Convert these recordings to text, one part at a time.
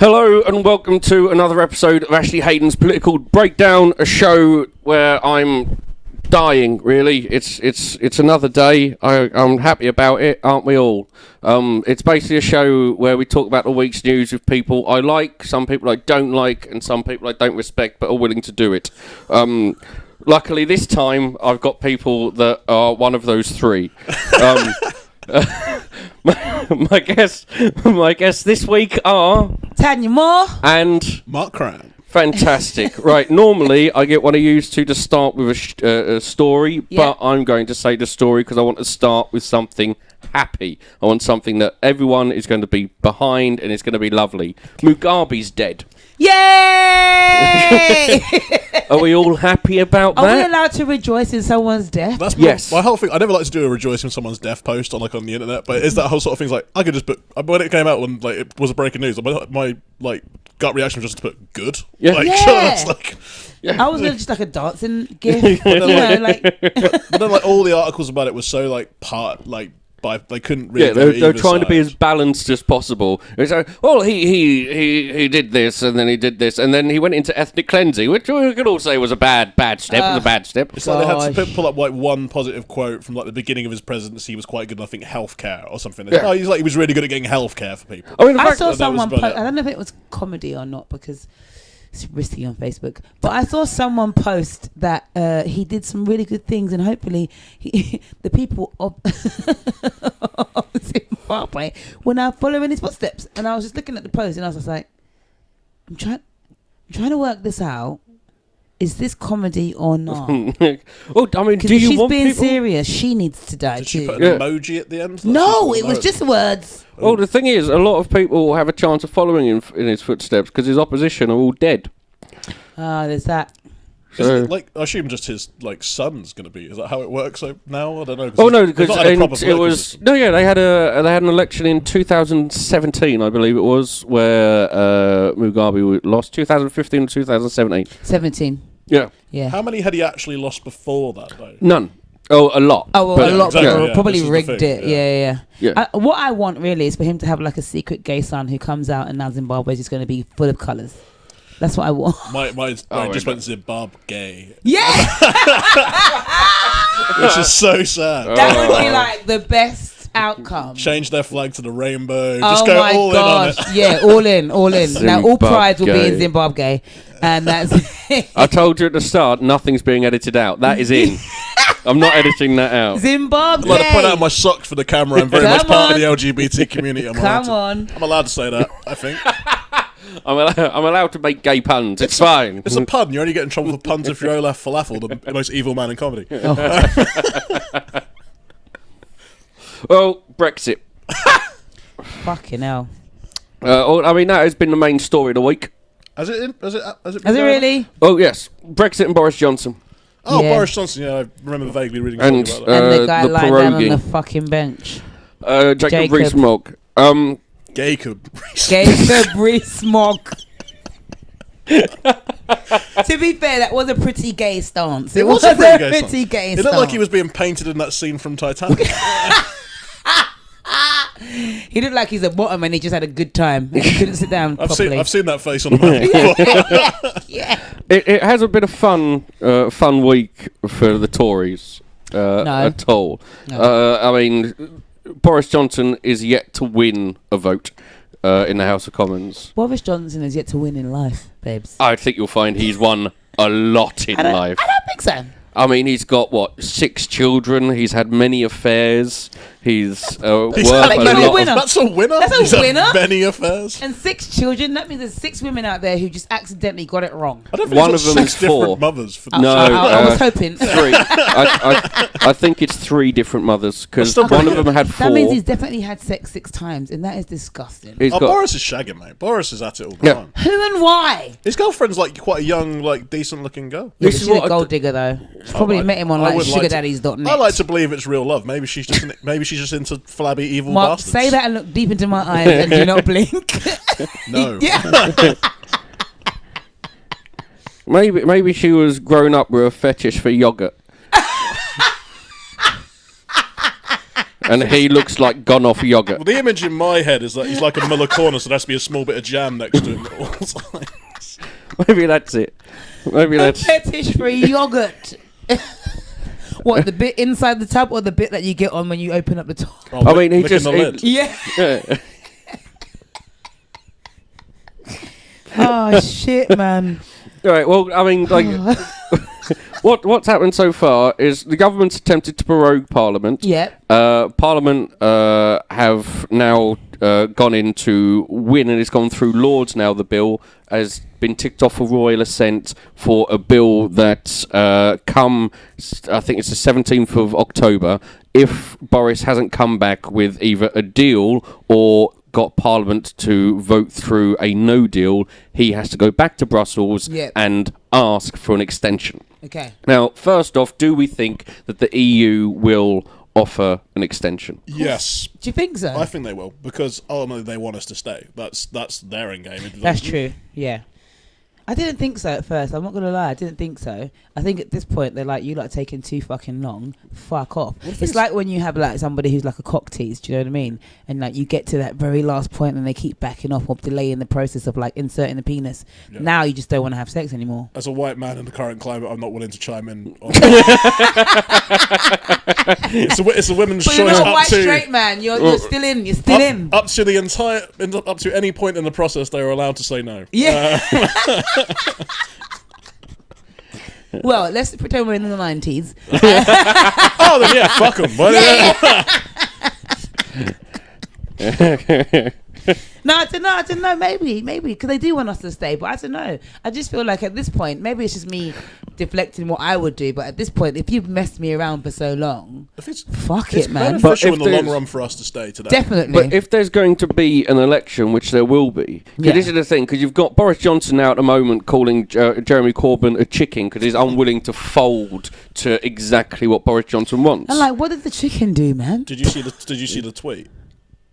Hello and welcome to another episode of Ashley Haden's Political Breakdown, a show where I'm dying, really. It's another day. I'm happy about it, aren't we all? It's basically a show where we talk about the week's news with people I like, some people I don't like, and some people I don't respect but are willing to do it. Luckily this time I've got people that are one of those three. My guests this week are Thanyia Moore and Mark Cram. Fantastic. Right, normally I get one of you two to start with a story, but I'm going to say the story because I want to start with something happy. I want something that everyone is going to be behind and it's going to be lovely. Mugabe's dead. Yay! Are we all happy about that? Are we allowed to rejoice in someone's death? That's yes. My whole thing. I never like to do a rejoice in someone's death post on the internet, but is that whole sort of thing? Like I could just put when it came out when it was a breaking news. My gut reaction was just to put good. Yeah. Yeah. Yeah. I was just like a dancing gif. But then all the articles about it was so they couldn't really. Yeah, they're trying to be as balanced as possible. It's like, well, he did this, and then he did this, and then he went into ethnic cleansing, which we could all say was a bad step. It was a bad step. It's like they had to pull up one positive quote from the beginning of his presidency. He was quite good in, I think, healthcare or something. Yeah. He was really good at getting healthcare for people. I mean, I saw someone I don't know if it was comedy or not because it's risky on Facebook, but I saw someone post that he did some really good things, and hopefully the people of Zimbabwe were now following his footsteps. And I was just looking at the post, and I was just like, I'm trying to work this out. Is this comedy or not? Well, I mean, do if you she's want being people? serious, she needs to die Did too. she put an emoji at the end? No, it was just words. Well, the thing is, a lot of people have a chance of following in his footsteps because his opposition are all dead. There's that. So, I assume just his son's going to be. Is that how it works now? I don't know. oh no, because it was They had an election in 2017, I believe it was, where Mugabe lost 2015 and 2017. 17. Yeah. How many had he actually lost before that though? None. Oh, a lot. Oh, well, a lot. Exactly, People probably rigged it. Yeah. Yeah. What I want really is for him to have a secret gay son who comes out, and now Zimbabwe is just going to be full of colours. That's what I want. Mine just went Zimbabwe gay. Yeah. Which is so sad. That would be the best outcome. Change their flag to the rainbow. Just go all in on it. Yeah, all in. Now all prides will be in Zimbabwe, and that's it. I told you at the start, nothing's being edited out. That is in. I'm not editing that out. Zimbabwe. I'm going to put out my socks for the camera. I'm very much part of the LGBT community. I'm allowed to say that, I think. I'm allowed to make gay puns. It's fine. It's a pun. You only get in trouble for puns if you're Olaf Falafel, the most evil man in comedy. Well, Brexit. Fucking hell. I mean, that has been the main story of the week. Has it really? Oh, yes. Brexit and Boris Johnson. Oh, Yeah. Boris Johnson. Yeah, I remember vaguely reading And about that. And the guy the lying down on pierogi. the fucking bench. Jacob Rees-Mogg. Jacob Rees-Mogg. To be fair, that was a pretty gay stance. It was a pretty gay stance. It looked like he was being painted in that scene from Titanic. He looked like he's a bottom and he just had a good time. He couldn't sit down properly. I've seen that face on the map before. Yeah. It hasn't been a fun week for the Tories at all. No. I mean, Boris Johnson is yet to win a vote in the House of Commons. Boris Johnson has yet to win in life, babes. I think you'll find he's won a lot in life. I don't think so. I mean, he's got, 6 children. He's had many affairs. He's worked a lot. That's a winner. That's a winner. Many affairs. And 6 children. That means there's 6 women out there who just accidentally got it wrong. I don't think one of them is 6 different 4 mothers. For No, I was hoping 3. I think it's 3 different mothers because one of them had 4. That means he's definitely had sex 6 times, and that is disgusting. Boris is shagging, mate. Boris is at it all the time. Who and why? His girlfriend's quite a young, decent-looking girl. Yeah, she's a gold digger though. She's probably met him on sugardaddies.net. I like to believe it's real love. Maybe she's just into flabby evil Mark, bastards. say that and look deep into my eyes and do not blink. No. Yeah. Maybe she was grown up with a fetish for yogurt. and he looks like gone off yogurt. Well, the image in my head is that he's like a Muller corner, so there has to be a small bit of jam next to him at all times. Maybe that's it. Maybe that's... fetish for yogurt. What, the bit inside the tub or the bit that you get on when you open up the top? Oh, I mean, he licking just... the lid. Yeah. Yeah. Oh, shit, man. All right, well, I mean, like... What's happened so far is the government's attempted to prorogue Parliament. Yeah. Parliament have now gone in to win, and it's gone through Lords now. The bill has been ticked off for royal assent for a bill that I think it's the 17th of October, if Boris hasn't come back with either a deal or got Parliament to vote through a no deal, he has to go back to Brussels and ask for an extension. Okay. Now, first off, do we think that the EU will offer an extension? Yes. Do you think so? I think they will, because ultimately they want us to stay. That's their end game. That's true. Yeah. I didn't think so at first. I'm not going to lie. I didn't think so. I think at this point, they're like, you lot are taking too fucking long. Fuck off. It's like when you have like somebody who's like a cock tease, do you know what I mean? And like you get to that very last point and they keep backing off or delaying the process of like inserting the penis. Yeah. Now you just don't want to have sex anymore. As a white man in the current climate, I'm not willing to chime in on it's a women's but choice. You're not a up white to, straight man. You're still in. You're still in. Up to the entire, up to any point in the process, they are allowed to say no. Yeah. Well, let's pretend we're in the 90s. Oh, then yeah, fuck them. No, I don't know. Maybe, because they do want us to stay, but I don't know. I just feel like at this point, maybe it's just me deflecting what I would do, but at this point, if you've messed me around for so long, fuck it, man. It's beneficial in the long run for us to stay today. Definitely. But if there's going to be an election, which there will be, because this is the thing, because you've got Boris Johnson now at the moment calling Jeremy Corbyn a chicken because he's unwilling to fold to exactly what Boris Johnson wants. I'm like, what did the chicken do, man? Did you see the tweet?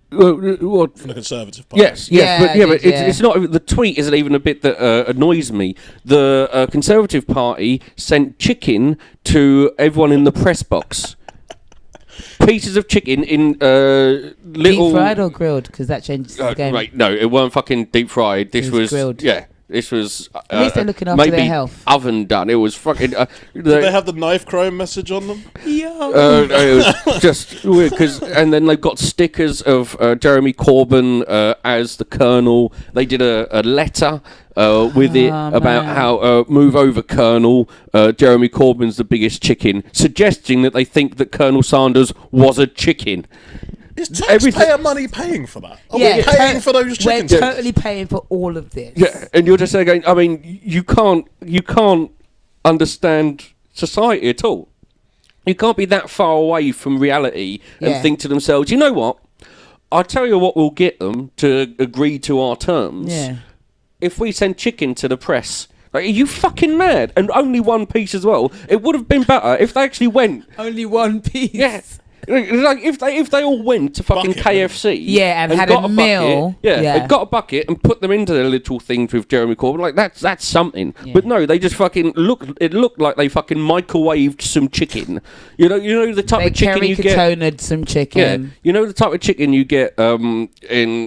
From the Conservative Party. Yes, but it's not. The tweet isn't even a bit that annoys me. The Conservative Party sent chicken to everyone in the press box. Pieces of chicken in little deep fried or grilled, because that changes the game. Right, no, it weren't fucking deep fried. This was grilled. Yeah. This was at least they're looking after their health. Oven done. It was fucking. Did they have the knife crime message on them? It was just weird and then they've got stickers of Jeremy Corbyn as the Colonel. They did a letter with it about how move over Colonel. Jeremy Corbyn's the biggest chicken, suggesting that they think that Colonel Sanders was a chicken. Is taxpayer money paying for that? Are we paying for those chickens? We're totally paying for all of this. Yeah, and you're just saying, I mean, you can't understand society at all. You can't be that far away from reality and think to themselves, you know what? I'll tell you what will get them to agree to our terms. Yeah. If we send chicken to the press. Like, are you fucking mad? And only one piece as well. It would have been better if they actually went. Only one piece. Yes. Like if they all went to fucking KFC, and had a meal, they got a bucket and put them into their little things with Jeremy Corbyn, like that's something. Yeah. But no, they just fucking looked like they fucking microwaved some chicken. You know the type of chicken you get. Some chicken. Yeah, you know the type of chicken you get in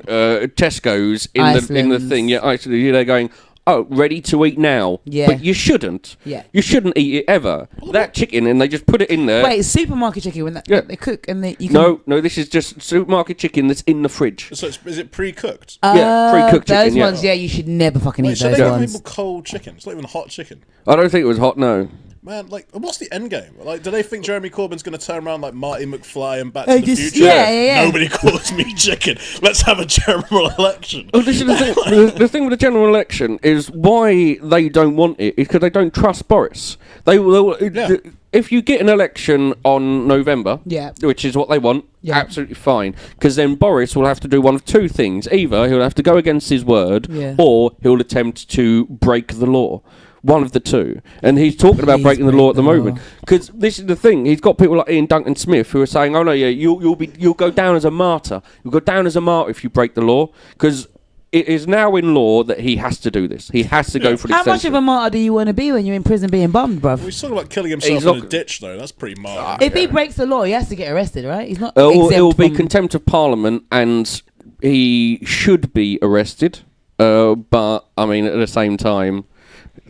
Tesco's in the thing. Yeah, actually, they're going. Oh, ready to eat now. Yeah. But you shouldn't. Yeah. You shouldn't eat it ever. That chicken, and they just put it in there. Wait, supermarket chicken when they cook and you can... No, this is just supermarket chicken that's in the fridge. So is it pre-cooked? Pre-cooked chicken. Those ones, you should never fucking eat those ones. So they give people cold chicken. It's not even hot chicken. I don't think it was hot, no. Man, like, what's the end game? Like, do they think Jeremy Corbyn's going to turn around like Marty McFly and Back to the Future? Yeah. Nobody calls me chicken. Let's have a general election. Oh, this is the thing. The thing with the general election is why they don't want it is because they don't trust Boris. If you get an election on November, which is what they want, absolutely fine. Because then Boris will have to do one of two things. Either he'll have to go against his word, or he'll attempt to break the law. One of the two. And he's talking about breaking the law at the moment. Because this is the thing. He's got people like Ian Duncan Smith who are saying, oh no, you'll go down as a martyr. You'll go down as a martyr if you break the law. Because it is now in law that he has to do this. He has to go for the How much of a martyr do you want to be when you're in prison being bummed, bruv? He's talking about killing himself in a ditch, though. That's pretty mild. If he breaks the law, he has to get arrested, right? He's not. It will be from... contempt of Parliament, and he should be arrested. But I mean, at the same time,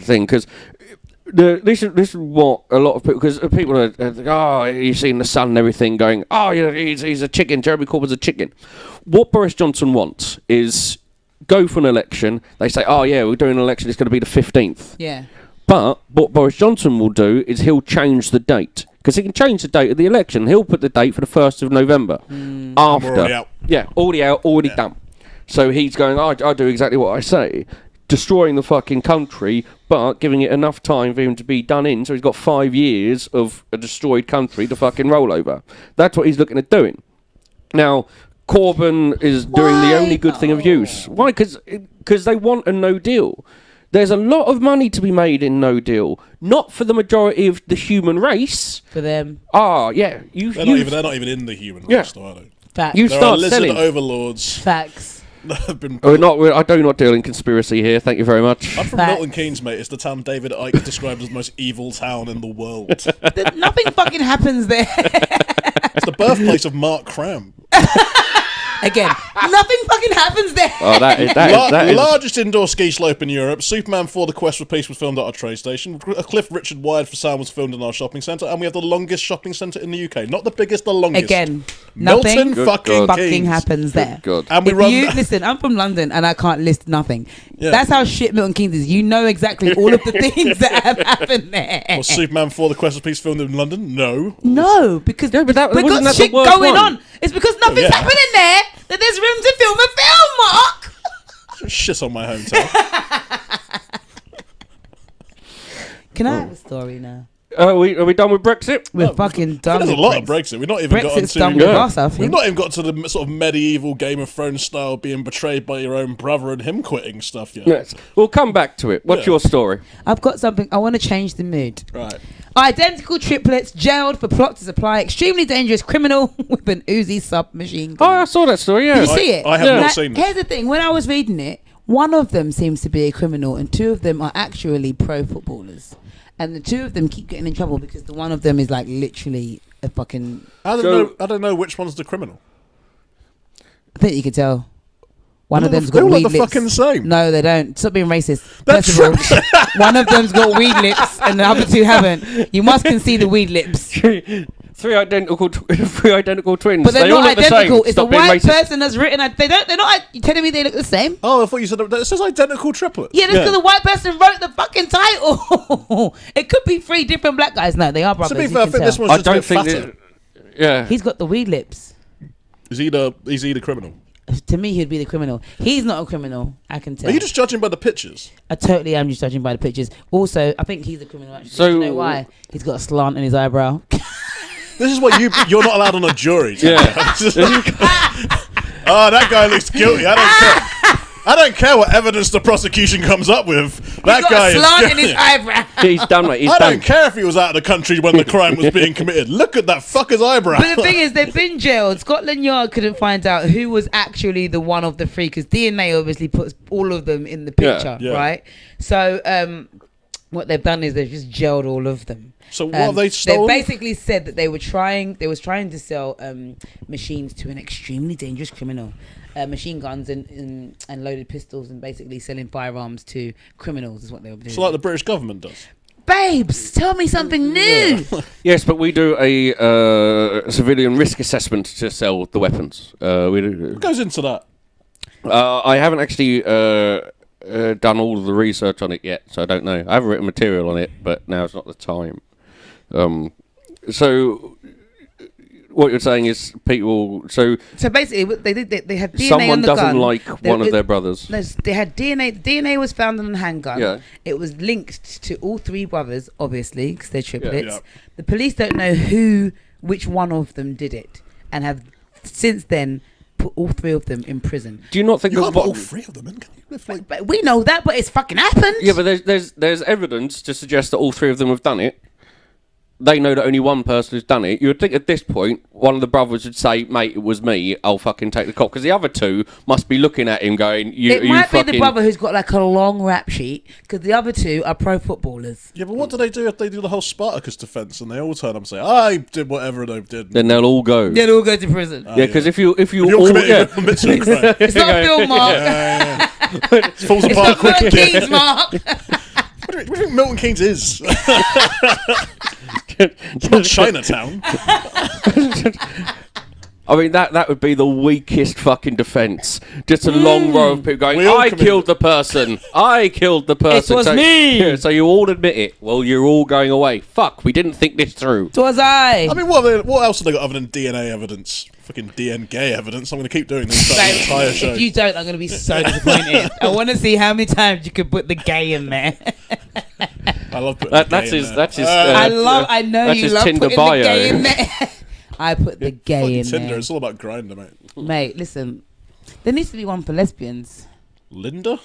because this is what a lot of people, because people are oh, you've seen the Sun and everything going, oh, he's a chicken. Jeremy Corbyn's a chicken. What Boris Johnson wants is go for an election. They say, oh yeah, we're doing an election. It's going to be the 15th. Yeah. But what Boris Johnson will do is he'll change the date. Because he can change the date of the election. He'll put the date for the 1st of November. After. We're already out. Yeah, already out, already done. So he's going, I do exactly what I say. Destroying the fucking country, but giving it enough time for him to be done in. So he's got 5 years of a destroyed country to fucking roll over. That's what he's looking at doing. Now, Corbyn is doing the only good thing of use. Why? Because they want a no deal. There's a lot of money to be made in no deal. Not for the majority of the human race. For them. Ah, yeah. They're not even in the human race, though, are they? Facts. You There are start lizard selling. overlords. Facts. I do not deal in conspiracy here. Thank you very much. I'm from Facts. Milton Keynes, mate. It's the town David Icke described as the most evil town in the world. It's Nothing fucking happens there. the birthplace of Mark Cram. Again, nothing fucking happens there. Oh, that is Largest indoor ski slope in Europe. Superman 4: The Quest for Peace was filmed at our train station. A cliff Richard wired for sound was filmed in our shopping centre. And we have the longest shopping centre in the UK. Not the biggest, the longest. Again, Milton nothing fucking fucking Keynes. happens there. God. And we If run... listen, I'm from London and I can't list nothing. Yeah. That's how shit Milton Keynes is. You know exactly all of the things that have happened there. Was Superman 4: The Quest for Peace filmed in London? No. No, because but wasn't because that the shit worst going one? on. It's because nothing's yeah. happening there that there's room to film a film, Mark. Shit on my hometown. Can I have a story now? Are we done with Brexit? We're fucking done. There's a with lot of Brexit. Brexit. We've not even Brexit's gotten done to... with us, I We've think. not even got to the sort of medieval Game of Thrones style being betrayed by your own brother and him quitting stuff yet. Yes. We'll come back to it. What's Yeah. your story? I've got something. I want to change the mood. Right. Identical triplets jailed for plot to supply extremely dangerous criminal with an Uzi submachine Oh, gun. I saw that story, yeah. Did you see it? I have Yeah. not seen this. Here's the thing. When I was reading it, one of them seems to be a criminal and two of them are actually pro footballers. And the two of them keep getting in trouble because the one of them is like literally a fucking... I don't know which one's the criminal. I think you could tell. One of They're them's got all weed like the lips. fucking same. No, they don't. Stop being racist. That's First of all, one of them's got weed lips and the other two haven't. You must concede the weed lips. Three identical twins. But they're They all not look the same. identical. It's a Stop being white racist. person that's written. They're not. You telling me they look the same? Oh, I thought you said it says identical triplets. Yeah, that's because the white person wrote the fucking title. It could be three different black guys. No, they are brothers. To be you fair, I can think tell. this one's I just a don't bit think fatter. Yeah. He's got the weed lips. Is he the criminal? To me, he'd be the criminal. He's not a criminal. I can tell. Are you just judging by the pictures? I totally am just judging by the pictures. Also, I think he's a criminal. Actually, So- do you know why? He's got a slant in his eyebrow. This is what you're not allowed on a jury. Yeah. Oh, that guy looks guilty. I don't care what evidence the prosecution comes up with. That He's got guy a is slant in guilty. his eyebrow. He's done, mate. He's I done. don't care if he was out of the country when the crime was being committed. Look at that fucker's eyebrow. But the thing is, they've been jailed. Scotland Yard couldn't find out who was actually the one of the three because DNA obviously puts all of them in the picture, Yeah. right? So what they've done is they've just jailed all of them. So what have they stolen? They basically said that they was trying to sell machines to an extremely dangerous criminal. Machine guns and loaded pistols and basically selling firearms to criminals is what they were doing. So like the British government does. Babes, tell me something new. Yes, but we do a civilian risk assessment to sell the weapons. We do. What goes into that? I haven't actually done all of the research on it yet, so I don't know. I haven't written material on it, but now's not the time. So what you're saying is people. So basically, what they did. They had DNA someone on the doesn't gun. like one of their brothers. No, they had DNA. DNA was found on a handgun. Yeah. It was linked to all three brothers, obviously, because they're triplets. Yeah. The police don't know which one of them did it, and have since then put all three of them in prison. Do you not think You that can't put all three of them in, can you? But we know that, but it's fucking happened. Yeah, but there's evidence to suggest that all three of them have done it. they know that only one person has done it. You would think at this point, one of the brothers would say, mate, it was me, I'll fucking take the cop. Because the other two must be looking at him going, it might be the brother who's got like a long rap sheet, because the other two are pro footballers. Yeah, but what do they do if they do the whole Spartacus defence and they all turn up and say, I did whatever they did? Then they'll all go. They'll all go to prison. Yeah, because if you you're all... commits to a crime. It's not a film, Mark. It falls It's apart not Milton quickly. Keynes, Mark. What do you think Milton Keynes is? It's not Chinatown. I mean, that would be the weakest fucking defence. Just a long row of people going, We all I committed- killed the person. I killed the person. It was so, me. Yeah, so you all admit it. Well, you're all going away. Fuck, we didn't think this through. It was I. I mean, what else have they got other than DNA evidence? Fucking DN gay evidence. I'm going to keep doing this the entire show. If you don't, I'm going to be so disappointed. I want to see how many times you could put the gay in there. I love putting That's gay his. in That's there. his. I know that's you his love Tinder putting bio. the gay in there. I put the gay Fucking in Tinder. there. It's all about Grindr, mate. Mate, listen. There needs to be one for lesbians. Linda?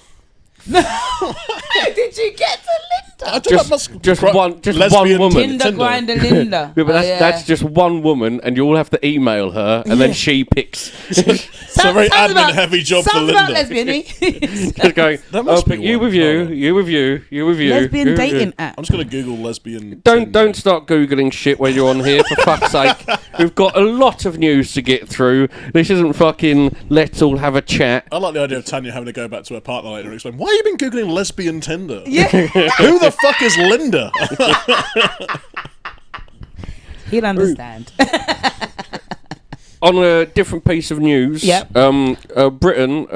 Did you get to Linda? Just one lesbian woman. Tinder grinder Linda. Yeah, but Oh, that's just one woman, and you all have to email her, and then she picks. It's a very admin-heavy job for sounds Linda. about lesbian, me. Just going, That I'll must pick be you one. with you, Oh. you with you, you with you. Lesbian you with dating you. app. I'm just going to Google lesbian. Don't Tinder. start googling shit when you're on here, for fuck's sake. We've got a lot of news to get through. This isn't fucking let's all have a chat. I like the idea of Thanyia having to go back to her partner later and explain, why have you been Googling lesbian Tinder? Yeah. Who the fuck is Linda? He'll understand. On a different piece of news, Yep. Britain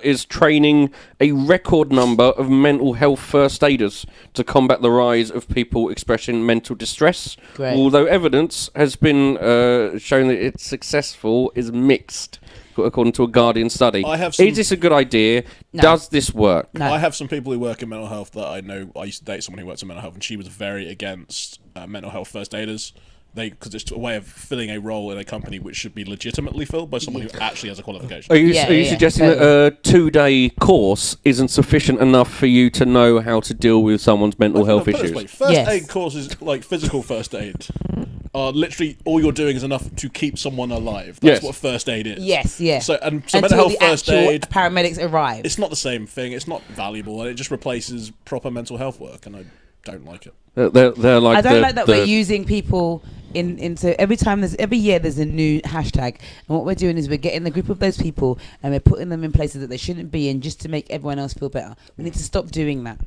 is training a record number of mental health first aiders to combat the rise of people expressing mental distress. Great. Although evidence has been shown that it's successful, is mixed, according to a Guardian study. I have some- Is this a good idea? No. Does this work? No. I have some people who work in mental health that I know. I used to date someone who works in mental health, and she was very against mental health first aiders. Because it's a way of filling a role in a company which should be legitimately filled by someone who actually has a qualification. Are you, Yeah, are you yeah, suggesting that a 2-day course isn't sufficient enough for you to know how to deal with someone's mental health Put it this issues? way, First Yes. aid courses, like physical first aid, are literally all you're doing is enough to keep someone alive. That's Yes. what first aid is. Yes, yeah. So Until mental health the first actual aid, paramedics arrive. it's not the same thing. It's not valuable, and it just replaces proper mental health work, and I don't like it. They're like I don't the, like that the, we're using people into every year there's a new hashtag, and what we're doing is we're getting the group of those people and we're putting them in places that they shouldn't be in just to make everyone else feel better. We need to stop doing that.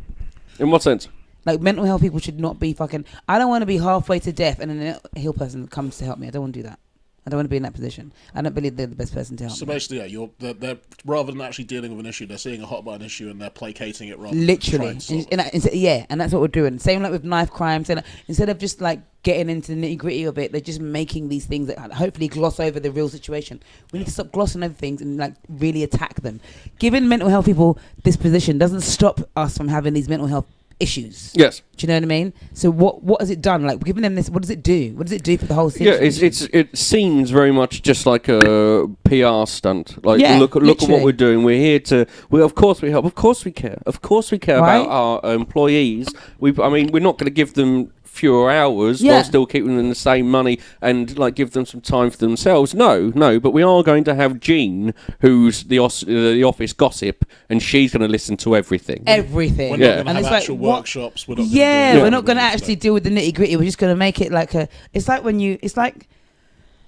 In what sense? Like, mental health people should not be fucking. I don't want to be halfway to death and then a heal person comes to help me. I don't want to do that. I don't want to be in that position. I don't believe they're the best person to help So me. basically, yeah, they're rather than actually dealing with an issue, they're seeing a hot button issue and they're placating it rather. Literally, Than trying to solve it. and that's what we're doing. Same like with knife crimes, and instead of just like getting into the nitty gritty of it, they're just making these things that hopefully gloss over the real situation. We need to stop glossing over things and like really attack them. Giving mental health people this position doesn't stop us from having these mental health issues. Yes. Do you know what I mean? So what has it done? Like, giving them this, what does it do? What does it do for the whole Yeah, situation? it seems very much just like a PR stunt. Like, Yeah, look at what literally. we're doing. We're here to. Of course we help. Of course we care. Of course we care Right? about our employees. We're not going to give them fewer hours Yeah. while still keeping them the same money and like give them some time for themselves. No, but we are going to have Jean, who's the office gossip, and she's going to listen to everything. Everything. We're Yeah. not going And to it's have like, actual what- workshops. We're not Yeah, gonna we're do not going to everything, actually so- deal with the nitty gritty. We're just going to make it like a. It's like it's like,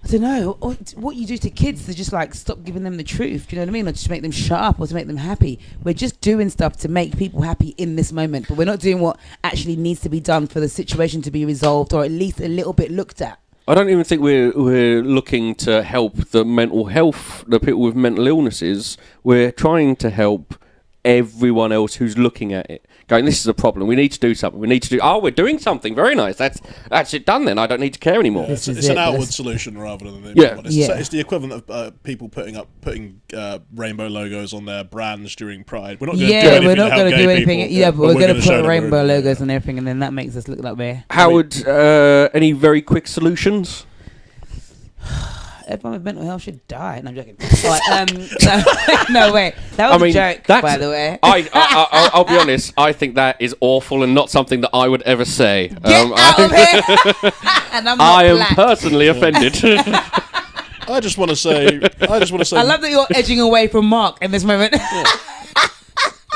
I don't know, what you do to kids to just like stop giving them the truth. Do you know what I mean? Or just to make them shut up or to make them happy. We're just doing stuff to make people happy in this moment, but we're not doing what actually needs to be done for the situation to be resolved or at least a little bit looked at. I don't even think we're looking to help the mental health, the people with mental illnesses. We're trying to help everyone else who's looking at it, going, this is a problem, we need to do something, we're doing something, very nice, that's it done then, I don't need to care anymore. Yeah, it's This is an it, outward but solution rather than the Yeah. one. It's, Yeah. it's the equivalent of people putting rainbow logos on their brands during Pride. We're not going to do Yeah, anything we're not to help going to gay do anything. people, Yeah, but we're we're going gonna to show put that we're- rainbow logos and everything, and then that makes us look like we're. Howard, any very quick solutions? everyone with mental health should die. No, I'm joking. No, wait. That was a joke, by the way. I'll be honest. I think that is awful and not something that I would ever say. Get out of here! And I'm not I am black. personally offended. I just want to say. I love that you're edging away from Mark in this moment.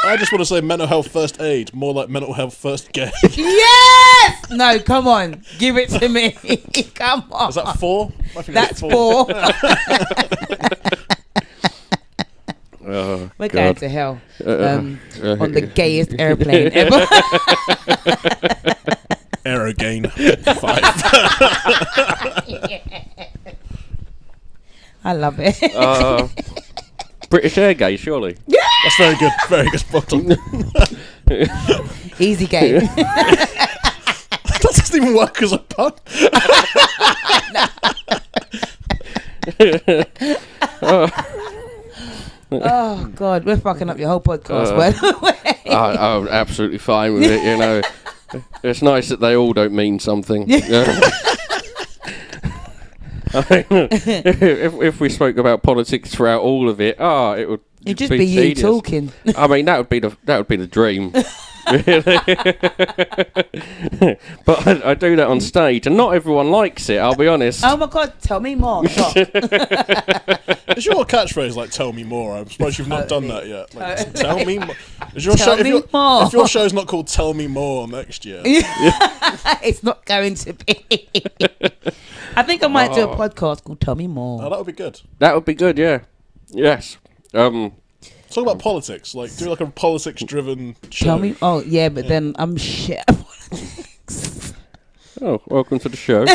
I just want to say mental health first aid, more like mental health first gay. Yes! No, come on. Give it to me. Come on. Is that 4? I think That's 4. Oh, We're God. going to hell on the gayest airplane ever. Aerogain 5. I love it. British Air Gay, surely. That's very good. Very good bottom. Easy game. That doesn't even work as a pun. Oh God, we're fucking up your whole podcast. By the way. I'm absolutely fine with it. You know, it's nice that they all don't mean something. Yeah. I mean, if we spoke about politics throughout all of it, it would It'd just be you tedious. talking. I mean, that would be the dream. But I do that on stage, and not everyone likes it. I'll be honest. Oh my God, tell me more. Stop. Is your catchphrase like "Tell me more"? I suppose you've not done that yet. Like, tell me more. Is your Tell show, me more. If your show's not called "Tell Me More" next year, It's not going to be. I think I might do a podcast called Tell Me More. that would be good. That would be good. Yeah. Yes. Talk about politics. Like, do like a politics-driven show. Tell me. Oh yeah, but then I'm shit at politics. Oh, welcome to the show.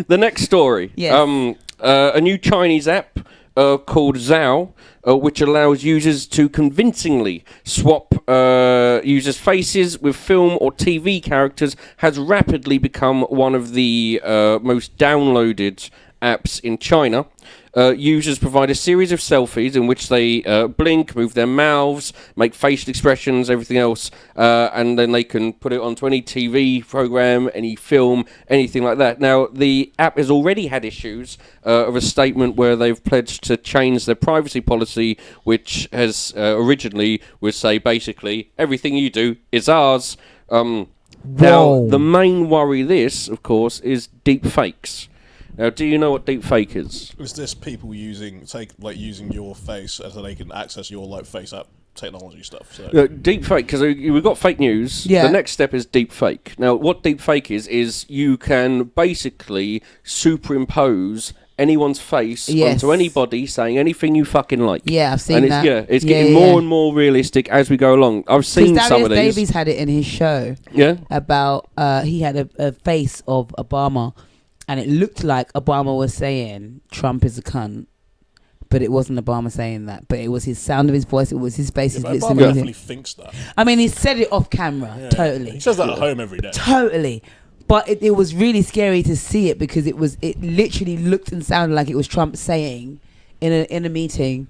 The next story. Yes. A new Chinese app called Zhao, which allows users to convincingly swap users' faces with film or TV characters, has rapidly become one of the most downloaded apps in China. Users provide a series of selfies in which they blink, move their mouths, make facial expressions, everything else, and then they can put it onto any TV program, any film, anything like that. Now, the app has already had issues of a statement where they've pledged to change their privacy policy, which has originally would say basically everything you do is ours. Now, the main worry this, of course, is deep fakes. Now, do you know what deep fake is? Is this people using your face so they can access your face app technology stuff? So. Deep fake, because we've got fake news. Yeah. The next step is deep fake. Now, what deep fake is you can basically superimpose anyone's face onto anybody saying anything you fucking like. Yeah, I've seen that. Yeah, it's getting more and more realistic as we go along. I've seen some of these. Davies had it in his show. Yeah. About he had a face of Obama, and it looked like Obama was saying Trump is a cunt, but it wasn't Obama saying that. But it was his sound of his voice. It was his face. His lips. Obama definitely thinks that. I mean, he said it off camera. Yeah, totally. He says that at home every day. Totally. But it was really scary to see it because it literally looked and sounded like it was Trump saying in a meeting.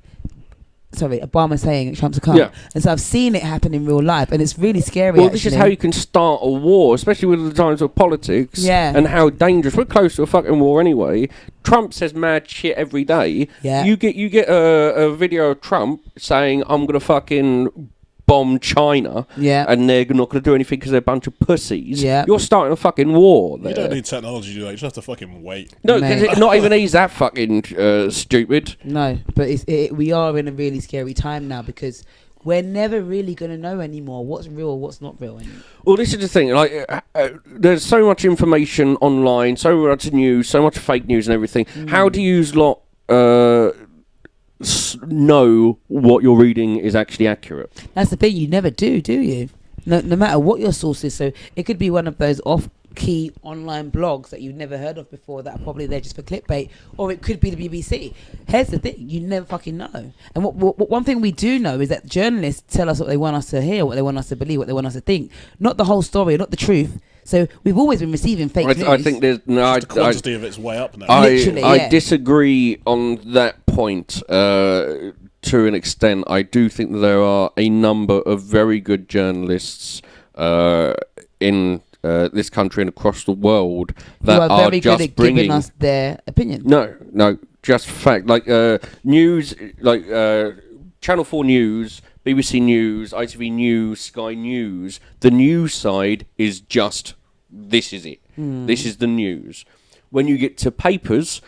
Sorry, Obama saying Trump's a cunt. Yeah. And so I've seen it happen in real life, and it's really scary. Well, this is how you can start a war, especially with the times of politics. Yeah. And how dangerous. We're close to a fucking war anyway. Trump says mad shit every day. Yeah. You get a video of Trump saying, I'm going to fucking bomb China. Yeah. And they're not going to do anything because they're a bunch of pussies. Yeah. You're starting a fucking war there. You don't need technology to do that. You just have to fucking wait. No, because not even he's that fucking stupid. No, but we are in a really scary time now because we're never really going to know anymore what's real or what's not real anymore. Well, this is the thing. Like, there's so much information online, so much news, so much fake news and everything. How do you lot know what you're reading is actually accurate? That's the thing. You never do you? No matter what your source is. So it could be one of those off-key online blogs that you've never heard of before that are probably there just for clickbait, or it could be the BBC. Here's the thing. You never fucking know. And what one thing we do know is that journalists tell us what they want us to hear, what they want us to believe, what they want us to think. Not the whole story, not the truth. So we've always been receiving fake news. I think there's the quantity of it's way up now. I disagree on that point to an extent. I do think that there are a number of very good journalists in this country and across the world Who that are very just good at bringing giving us their opinion. No, just fact. Like news, like Channel 4 News, BBC News, ITV News, Sky News. The news side is just, this is it. This is the news. When you get to papers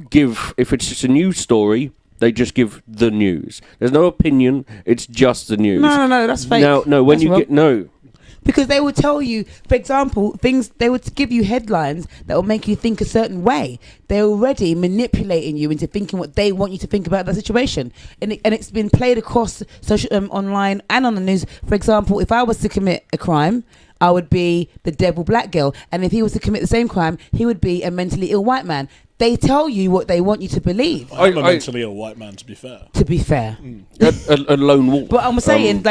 give, if it's just a news story, they just give the news. There's no opinion, it's just the news. No, that's fake. No, when That's you wrong. get, no. Because they will tell you, for example, things, they would give you headlines that will make you think a certain way. They're already manipulating you into thinking what they want you to think about that situation. And it's been played across social, online and on the news. For example, if I was to commit a crime, I would be the devil black girl. And if he was to commit the same crime, he would be a mentally ill white man. They tell you what they want you to believe. I'm a mentally ill white man, to be fair. To be fair. A lone wolf. But I'm saying,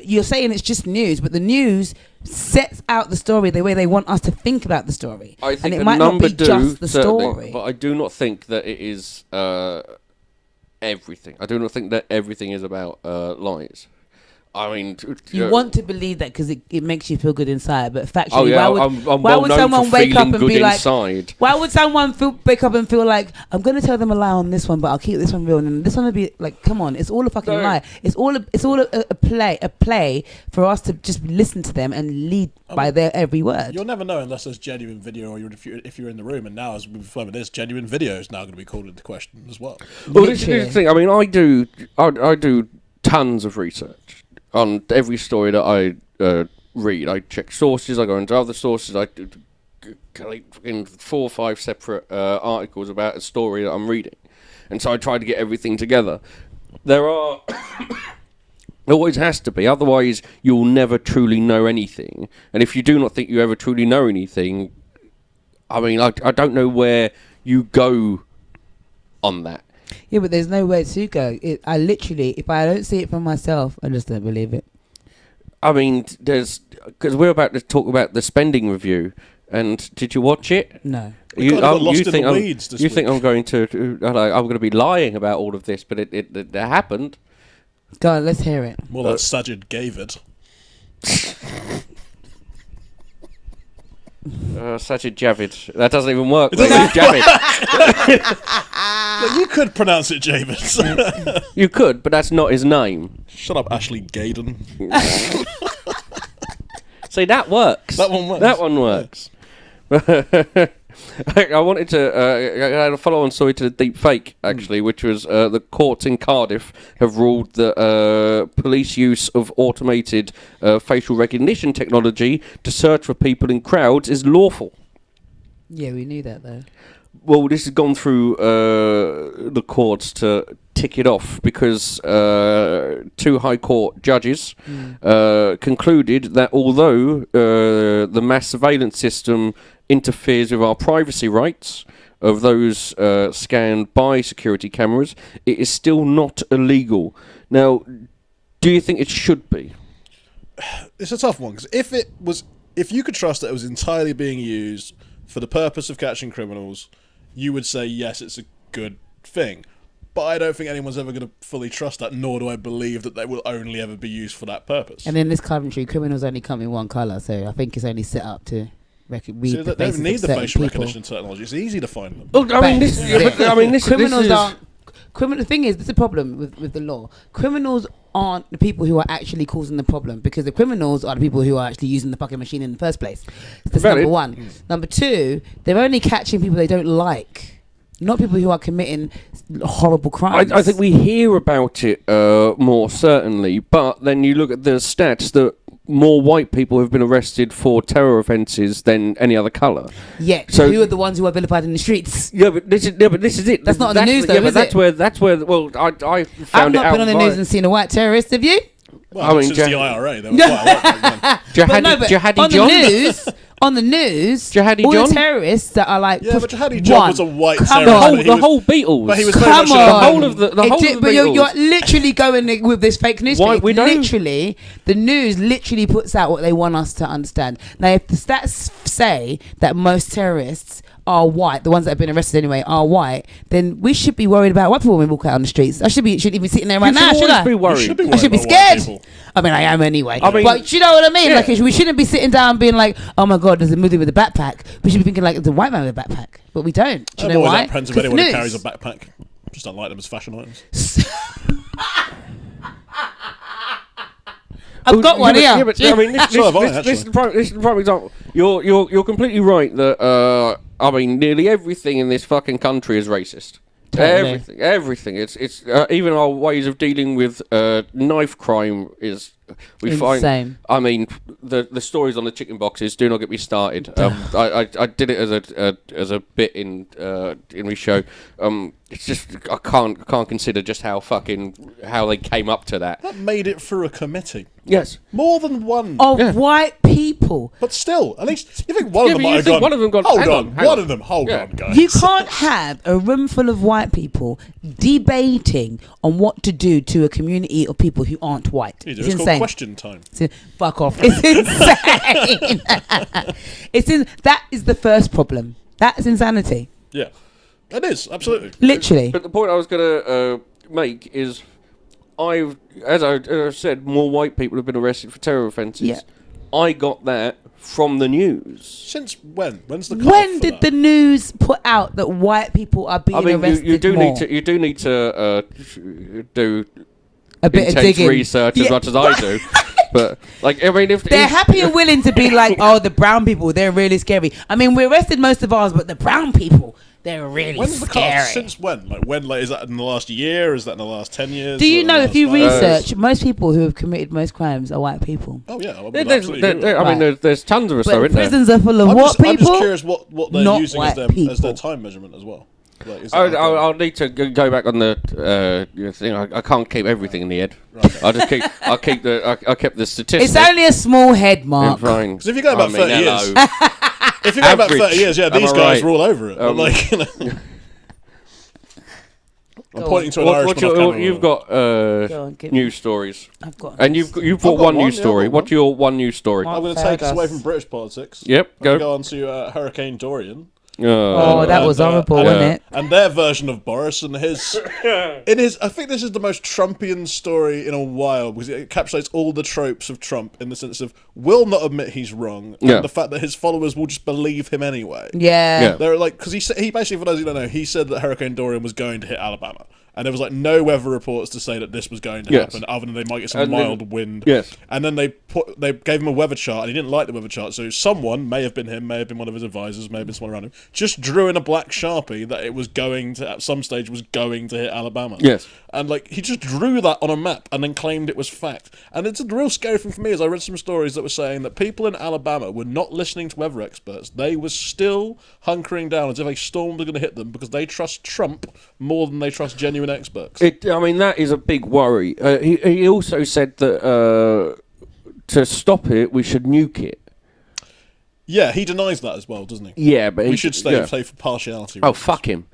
you're saying it's just news, but the news sets out the story the way they want us to think about the story. I think and it might not be just the story. But I do not think that it is everything. I do not think that everything is about lies. I mean, you want to believe that because it makes you feel good inside, but factually, I'm why would someone wake up and be like, inside. why would someone wake up and feel like, I'm going to tell them a lie on this one, but I'll keep this one real, and this one will be like, come on, it's all a fucking lie. It's all a play for us to just listen to them and lead by their every word. You'll never know unless there's genuine video, or if you're in the room. And now, as we've learned, this genuine video is now going to be called into question as well. Well, this is the thing. I mean, I do tons of research on every story that I read. I check sources, I go into other sources, I collect in 4 or 5 separate articles about a story that I'm reading. And so I try to get everything together. There always has to be, otherwise you'll never truly know anything. And if you do not think you ever truly know anything, I mean, I don't know where you go on that. Yeah, but there's nowhere to go. I literally, if I don't see it for myself, I just don't believe it. I mean, because we're about to talk about the spending review, and did you watch it? No. You think I'm going to be lying about all of this, but it happened. Go on, let's hear it. More like Sajid gave it. Sajid Javid. That doesn't even work. Javid. Look, you could pronounce it Javid. You could, but that's not his name. Shut up, Ashley Haden. See, that works. That one works. That one works. I wanted to I had a follow-on story to the deep fake, actually, which was the courts in Cardiff have ruled that police use of automated facial recognition technology to search for people in crowds is lawful. Yeah, we knew that, though. Well, this has gone through the courts to tick it off because 2 High Court judges concluded that although the mass surveillance system interferes with our privacy rights of those scanned by security cameras, it is still not illegal. Now, do you think it should be? It's a tough one, because if you could trust that it was entirely being used for the purpose of catching criminals, you would say yes, it's a good thing. But I don't think anyone's ever going to fully trust that, nor do I believe that they will only ever be used for that purpose. And in this country, criminals only come in one colour, so I think it's only set up to read so the they don't need the facial people. recognition technology. It's easy to find them. Well, Criminals aren't. The thing is, there's a problem with the law. Criminals aren't the people who are actually causing the problem, because the criminals are the people who are actually using the fucking machine in the first place. That's number one. Number two, they're only catching people they don't like, not people who are committing horrible crimes. I think we hear about it more, certainly, but then you look at the stats that more white people have been arrested for terror offences than any other colour. Yeah, so who are the ones who are vilified in the streets? Yeah, but this is it. That's not on the news, though, is it? That's where. Well, I found it out. I've not been on the news and seen a white terrorist. Have you? Well, since the IRA, they were quite a lot. Jihadi John. On the news, Jihadi all John? the terrorists that are like, yeah, but Jihadi John was a white terrorist. The whole Beatles. But he was the whole of the But Beatles. you're literally going with this fake news. Why, we don't? Literally, the news literally puts out what they want us to understand. Now, if the stats say that most terrorists are white, the ones that have been arrested anyway are white, then we should be worried about white people when we walk out on the streets. I shouldn't even be sitting there right now, should I? Be worried. You should be I should be worried about white scared. people. I mean, I am anyway. I mean, but you know what I mean? yeah. Like, we shouldn't be sitting down being like, oh my God, there's a Muslim with a backpack. We should be thinking like, it's a white man with a backpack. But we don't. Do you I'm know always why? apprehensive of 'Cause anyone who news. carries a backpack. Just don't like them as fashion items. I've got one here. Yeah, but I mean, this So have I, is the prime example. You're completely right that I mean, nearly everything in this fucking country is racist. Totally. Everything. It's even our ways of dealing with knife crime is. We Insane. find. I mean, the stories on the chicken boxes. Do not get me started. I did it as a bit in my show. It's just I can't consider just how they came up to that. That made it through a committee. Yes. More than one. Of white people. But still, at least you think one Yeah, of them but you might have think gone. one of them gone, Hold hang on, on, hang one on." of them. Hold Yeah. on, guys. You can't have a room full of white people debating on what to do to a community of people who aren't white. You do. It's It's called insane. question time. Fuck off. It's insane. That is the first problem. That's insanity. Yeah, it is absolutely. Literally. But the point I was going to make is, as I said, more white people have been arrested for terror offences. Yeah. I got that from the news. Since when? When's the cutoff When for did that? the news put out that white people are being I mean, arrested you do more? need to do A bit of intense digging. research as Yeah. much as I do. But like, I mean, if They're happy and willing to be like, oh, the brown people, they're really scary. I mean, we arrested most of ours, but the brown people, they're really When's the cutoff? scary. Since when? Like, is that in the last year? Is that in the last 10 years? Do you Or know, the if you last 5 years? research, most people who have committed most crimes are white people. Oh yeah, I would there's, absolutely agree with that. I mean, there's tons of us But though, the isn't there? prisons are full of I'm what just, I'm people? just curious what they're Not using white as people. their time measurement as well. Like, is it like I'll need to go back on the thing. I can't keep everything in the head. Right. I kept the statistics. It's only a small head, Mark. Fine. Because if you go back 30 years, hello. if you go back 30 Average. years, yeah, Am these I guys right? were all over it. But like, you know, I'm pointing to an Irishman off camera. You've got Go on, give me- news stories, I've got. and you've I've brought got one one, news yeah, story. I've got What's your one news story? Mark I'm going to failed take us away us. from British politics. Yep, I'm gonna go. go on to Hurricane Dorian. Oh, that was horrible, and, wasn't it? And their version of Boris and his. I think this is the most Trumpian story in a while because it encapsulates all the tropes of Trump in the sense of will not admit he's wrong, Yeah. and the fact that his followers will just believe him anyway. Yeah. Yeah. They're like, because he basically, for those who don't know, he said that Hurricane Dorian was going to hit Alabama. And there was like no weather reports to say that this was going to Yes. happen, other than they might get some And then- mild wind. Yes. And then they gave him a weather chart, and he didn't like the weather chart. So someone, may have been him, may have been one of his advisors, may have been someone around him, just drew in a black Sharpie that it was going to, at some stage, was going to hit Alabama. Yes. And like he just drew that on a map and then claimed it was fact. And it's a real scary thing for me, as I read some stories that were saying that people in Alabama were not listening to weather experts. They were still hunkering down as if a storm was going to hit them because they trust Trump more than they trust genuine experts. I mean, that is a big worry. He also said that to stop it, we should nuke it. Yeah, he denies that as well, doesn't he? Yeah, but We should yeah. play for partiality. Oh, fuck him.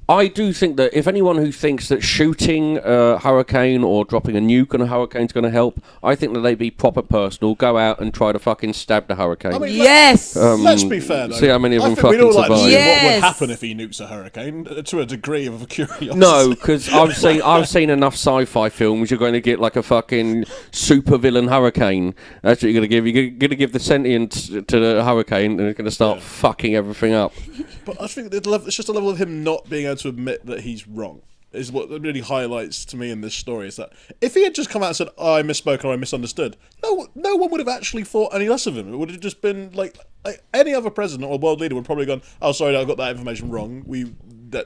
I do think that if anyone who thinks that shooting a hurricane or dropping a nuke on a hurricane is going to help, I think that they be proper personal, go out and try to fucking stab the hurricane. I mean, Yes. let's be fair, though. see how many of I them think we'd fucking all like to survive. see what Yes. would happen if he nukes a hurricane to a degree of curiosity. No, because I've seen enough sci-fi films. You're going to get like a fucking supervillain hurricane. That's what you're going to give. You're going to give the sentient to the hurricane, and it's going to start fucking everything up. But I think it's just a level of him not being able to admit that he's wrong is what really highlights to me in this story. Is that if he had just come out and said, oh, I misspoke or I misunderstood, no one would have actually thought any less of him. It would have just been like any other president or world leader would probably gone, oh, sorry, I got that information wrong.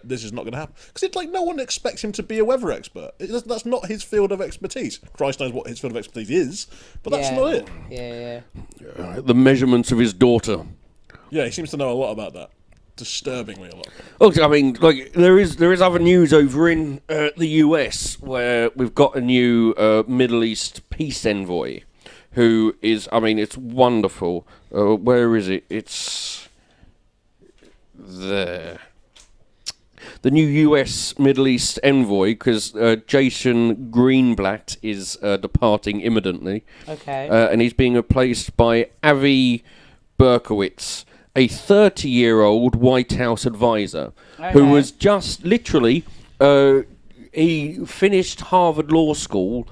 This is not going to happen. Because it's like no one expects him to be a weather expert. That's not his field of expertise. Christ knows what his field of expertise is, but that's not it. Yeah. The measurements of his daughter. Yeah, he seems to know a lot about that. Disturbingly a lot. Oh, I mean, like there is other news over in the US where we've got a new Middle East peace envoy, who is, I mean, it's wonderful. Where is it? It's there. The new US Middle East envoy, because Jason Greenblatt is departing imminently, Okay. and he's being replaced by Avi Berkowitz. a 30-year-old White House advisor who Okay. was just literally, he finished Harvard Law School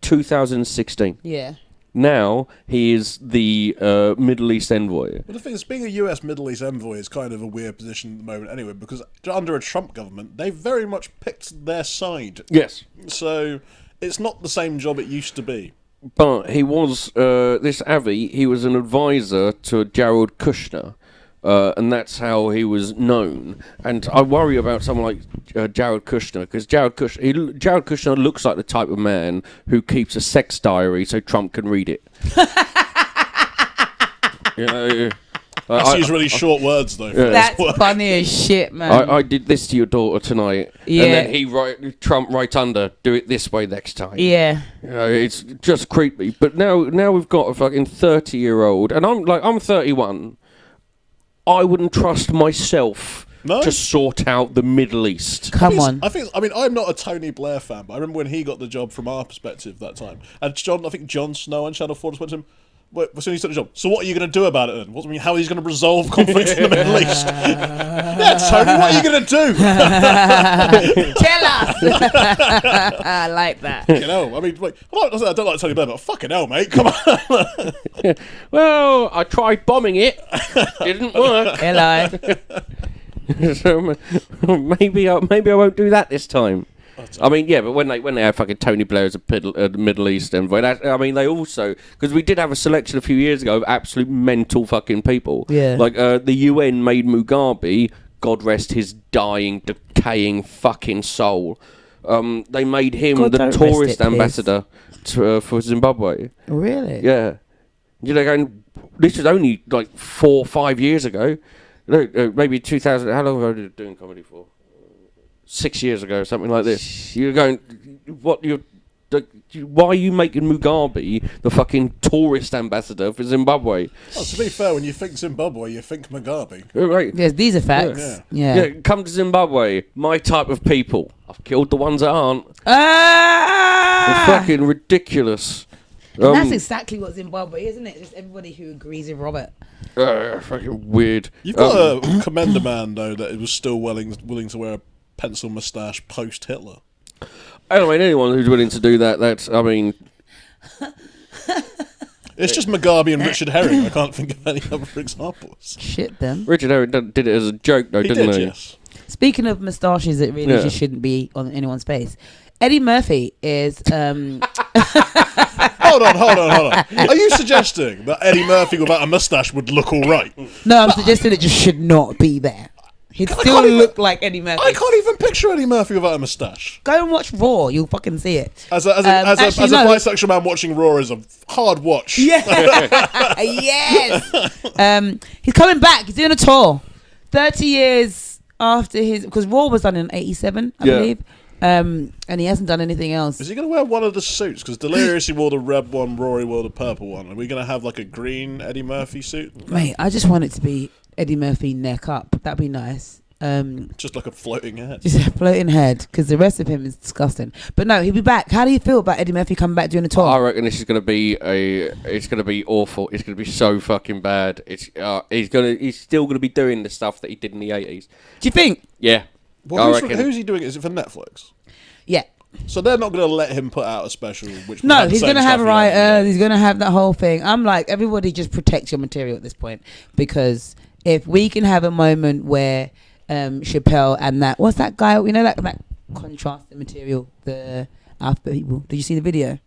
2016. Yeah. Now he is the Middle East envoy. But the thing is, being a US Middle East envoy is kind of a weird position at the moment anyway, because under a Trump government, they very much picked their side. Yes. So it's not the same job it used to be. But he was, this Avi, he was an advisor to Jared Kushner. And that's how he was known. And I worry about someone like Jared Kushner, because Jared Kushner looks like the type of man who keeps a sex diary so Trump can read it. You know, That's use really short words though. For That's his work. funny as shit, man. I did this to your daughter tonight, Yeah. and then Trump right under, do it this way next time. Yeah. You know, it's just creepy. But now we've got a fucking 30-year-old, and I'm 31. I wouldn't trust myself to sort out the Middle East. Come on. I mean, I'm not a Tony Blair fan, but I remember when he got the job from our perspective that time. And I think Jon Snow on Channel 4 just went to him, as soon as he took the job, so what are you going to do about it then? How are you going to resolve conflict in the Middle East? Yeah, Tony, what are you going to do? Tell us. I like that. You know, I mean, I don't like Tony Blair, but fucking hell, mate, come on. Well, I tried bombing it. Didn't work. Hello. So maybe I won't do that this time. I mean, yeah, but when they had fucking Tony Blair as a Middle East envoy, I mean, they also, because we did have a selection a few years ago of absolute mental fucking people. Yeah. Like the UN made Mugabe, God rest his dying, decaying fucking soul. They made him God, the don't tourist rest it, ambassador for Zimbabwe. Really? Yeah. You know, going, this was only like 4 or 5 years ago. No, maybe 2000. How long have I been doing comedy for? 6 years ago, something like this. You're going, why are you making Mugabe the fucking tourist ambassador for Zimbabwe? Well, to be fair, when you think Zimbabwe, you think Mugabe. Right. Yes, these are facts. Yeah. Yeah, come to Zimbabwe, my type of people. I've killed the ones that aren't. It's fucking ridiculous. And that's exactly what Zimbabwe is, isn't it? Just everybody who agrees with Robert. Fucking weird. You've got to commend a man, though, that was still willing to wear a pencil moustache post-Hitler. I mean, anyone who's willing to do that, I mean... It's just Mugabe and Richard Herring. I can't think of any other examples. Shit, them. Richard Herring did it as a joke, though, didn't he? Yes. Speaking of moustaches that really just shouldn't be on anyone's face, Eddie Murphy is... Hold on. Are you suggesting that Eddie Murphy without a moustache would look all right? No, I'm suggesting it just should not be there. He'd still look like Eddie Murphy. I can't even picture Eddie Murphy without a moustache. Go and watch Raw. You'll fucking see it. As a bisexual man watching Raw is a hard watch. Yeah. Yes. He's coming back. He's doing a tour. 30 years after his... Because Raw was done in 87, I believe. And he hasn't done anything else. Is he going to wear one of the suits? Because Delirious he wore the red one, Rory wore the purple one. Are we going to have like a green Eddie Murphy suit? Mate, I just want it to be Eddie Murphy neck up. That'd be nice. Just like a floating head. Just a floating head, because the rest of him is disgusting. But no, he'll be back. How do you feel about Eddie Murphy coming back doing a tour? I reckon this is going to be it's going to be awful. It's going to be so fucking bad. He's still going to be doing the stuff that he did in the 80s. Do you think? Yeah. Well, who's he doing? Is it for Netflix? Yeah. So they're not going to let him put out a special. Which No, he's going to have writers. He's going to have that whole thing. I'm like, everybody just protect your material at this point, because if we can have a moment where Chappelle and what's that guy? You know that contrasting material, the alphabet people. Did you see the video?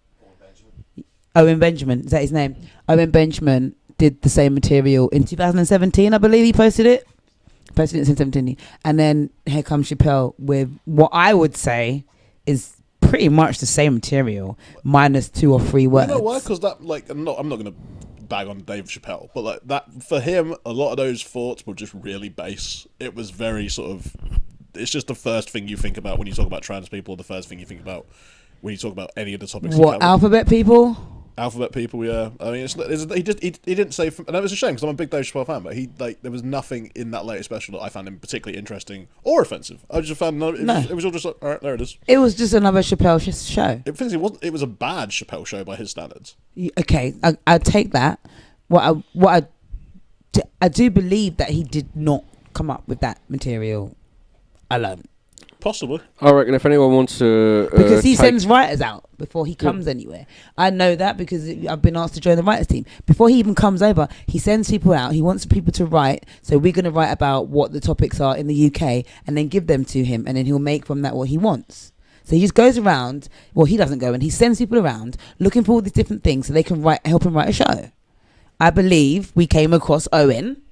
Owen Benjamin. Is that his name? Owen Benjamin did the same material in 2017, I believe. He posted it. Posted it in 2017, and then here comes Chappelle with what I would say is pretty much the same material minus 2 or 3 words. You know why? Because that, like, I'm not going to bag on Dave Chappelle, but like that for him, a lot of those thoughts were just really base. It was very sort of. It's just the first thing you think about when you talk about trans people. The first thing you think about when you talk about any of the topics. What, alphabet people? Alphabet people, yeah. I mean, he didn't say, and it was a shame because I'm a big Dave Chappelle fan, but there was nothing in that latest special that I found him particularly interesting or offensive. I just found it was all just like, all right, there it is. It was just another Chappelle show. It was a bad Chappelle show by his standards. Okay, I'll take that. What I I do believe that he did not come up with that material alone. Possibly. I reckon if anyone wants to... Because he sends writers out before he comes anywhere. I know that because I've been asked to join the writers team. Before he even comes over, he sends people out. He wants people to write. So we're going to write about what the topics are in the UK and then give them to him. And then he'll make from that what he wants. So he just goes around. Well, he doesn't go, and he sends people around looking for all these different things so they can help him write a show. I believe we came across Owen,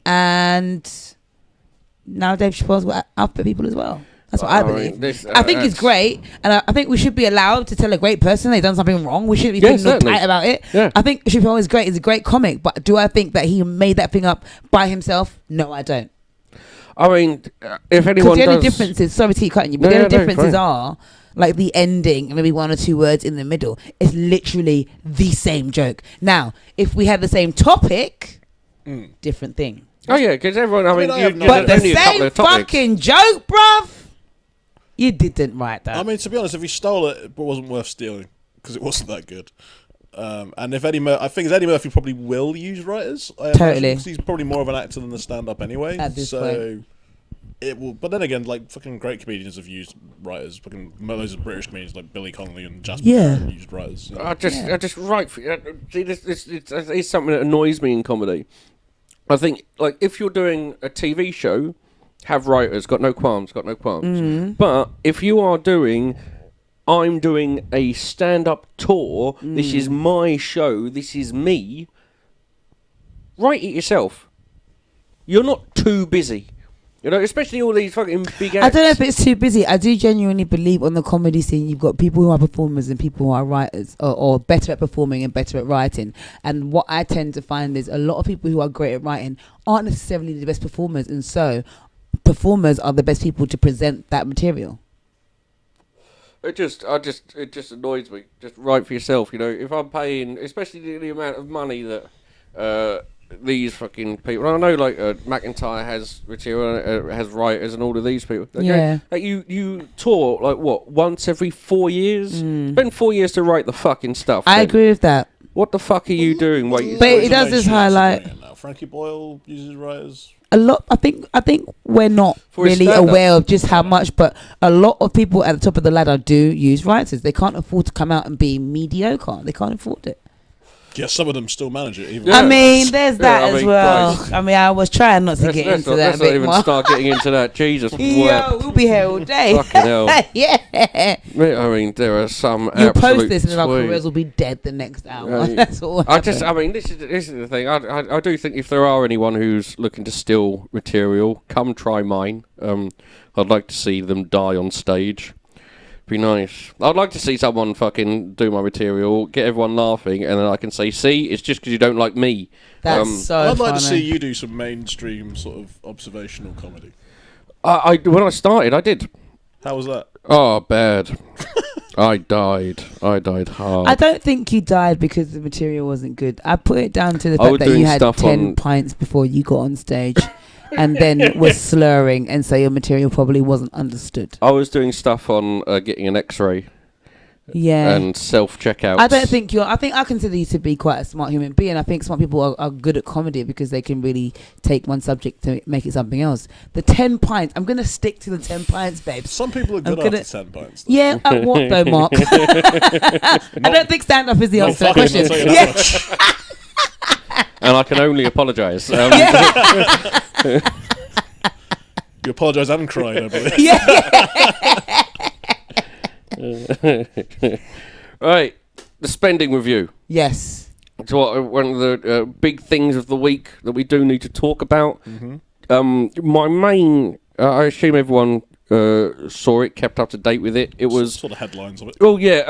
and now Dave Chappelle's got Alphabet People as well. That's what I believe. I think it's great, and I think we should be allowed to tell a great person they've done something wrong. We shouldn't be feeling uptight about it. Yeah. I think Chappelle is great. He's a great comic, but do I think that he made that thing up by himself? No, I don't. I mean, if anyone the only differences, sorry to keep cutting you, but the only differences are like the ending and maybe one or two words in the middle. It's literally the same joke. Now, if we had the same topic, different thing. Oh yeah, because everyone. I mean, but the same fucking joke, bruv. You didn't write that. I mean, to be honest, if he stole it, it wasn't worth stealing because it wasn't that good. And if Eddie I think Eddie Murphy probably will use writers. Totally. He's probably more of an actor than the stand-up anyway. At this point. It will. But then again, like fucking great comedians have used writers. Fucking loads of British comedians like Billy Connolly and Jasper have used writers. You know? I just write for you. See, it's something that annoys me in comedy. I think like if you're doing a TV show, have writers, got no qualms. But if you are doing, I'm doing a stand-up tour, this is my show, this is me, write it yourself. You're not too busy. You know, especially all these fucking big acts. I don't know if it's too busy. I do genuinely believe on the comedy scene you've got people who are performers and people who are writers, or better at performing and better at writing. And what I tend to find is a lot of people who are great at writing aren't necessarily the best performers, and so performers are the best people to present that material. It just annoys me. Just write for yourself. You know, if I'm paying, especially the amount of money that these fucking people. I know, like McIntyre has material, has writers, and all of these people. Okay? Like you tour like what once every 4 years. Spend 4 years to write the fucking stuff. I agree with that. What the fuck are you doing? But it does just highlight. Frankie Boyle uses writers. A lot. I think we're not really aware of just how much, but a lot of people at the top of the ladder do use writers. They can't afford to come out and be mediocre. They can't afford it. Yeah, some of them still manage it. Even I mean, there's that as well. Christ. I mean, I was trying not to get into that. Let's not even start getting into that. Jesus, yo, we'll be here all day. Fucking hell. Yeah. I mean, there are some. You post this, and our careers will be dead the next hour. That's all. I mean, this is the thing. I do think if there are anyone who's looking to steal material, come try mine. I'd like to see them die on stage. Be nice. I'd like to see someone fucking do my material, get everyone laughing, and then I can say, "See, it's just because you don't like me." That's so I'd like funny. to see you do some mainstream sort of observational comedy. When I started, I did. How was that? Oh, bad. I died hard. I don't think you died because the material wasn't good. I put it down to the fact that you had 10 pints before you got on stage. And then was slurring, and so your material probably wasn't understood. I was doing stuff on getting an X-ray, and self-checkouts. I don't think I think I consider you to be quite a smart human being. I think smart people are good at comedy because they can really take one subject to make it something else. The 10 pints, I'm gonna stick to the 10 pints, babe. Some people are good after 10 pints. Though. Yeah, at what though, Mark? I don't think stand-up is the answer to that question. And I can only apologise. You apologise and cried, I believe. Right, the spending review. Yes. It's one of the big things of the week that we do need to talk about. My main, I assume everyone saw it, kept up to date with it. It was sort of headlines of it. Oh yeah,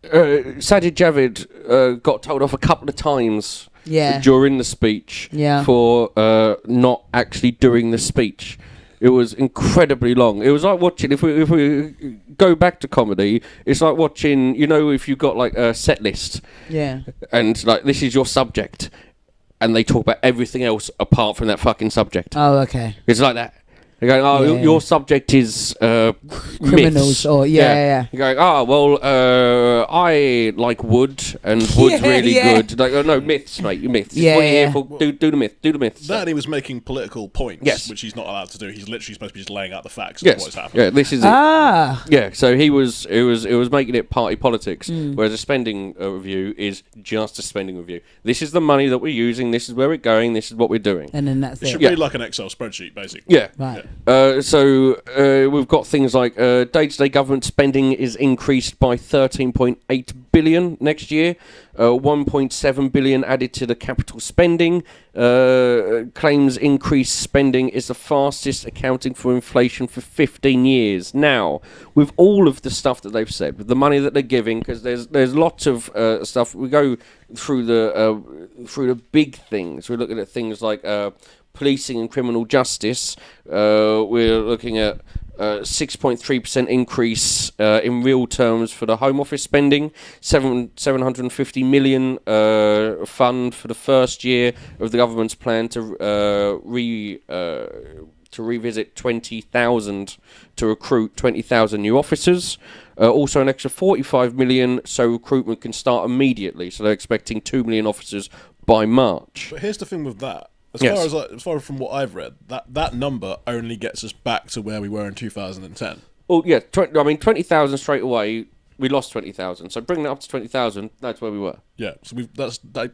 Sajid Javid got told off a couple of times. During the speech, for not actually doing the speech. It was incredibly long. It was like watching, if we go back to comedy, it's like watching, you know, if you've got like a set list, and like this is your subject, and they talk about everything else apart from that fucking subject. Oh, okay. It's like that. They're going, oh, Yeah. your subject is Criminals myths. or yeah. You're going, oh, well, I like wood, and wood's really good. Like, oh, no, myths, mate, you myths. Yeah, It's what you're here yeah. for. Do the myth, do the myths. That he was making political points, Yes. which he's not allowed to do. He's literally supposed to be just laying out the facts of Yes, what's happening. yeah, this is it. Ah. Yeah, so it was making it party politics, whereas a spending review is just a spending review. This is the money that we're using, this is where we're going, this is what we're doing. And then that's It should it. be like an Excel spreadsheet, basically. Yeah. Right. So we've got things like day-to-day government spending is increased by 13.8 billion next year, 1.7 billion added to the capital spending. Claims increased spending is the fastest accounting for inflation for 15 years. Now, with all of the stuff that they've said, with the money that they're giving, because there's lots of stuff. We go through the big things. We're looking at things like policing and criminal justice. We're looking at 6.3% increase in real terms for the Home Office spending, 750 million fund for the first year of the government's plan to revisit 20,000 to recruit 20,000 new officers. Also an extra 45 million so recruitment can start immediately. So they're expecting 2 million officers by March. But here's the thing with that. As far from what I've read, that number only gets us back to where we were in 2010. Well, yeah, 20,000 straight away. We lost 20,000. So bring that up to 20,000. That's where we were. Yeah, so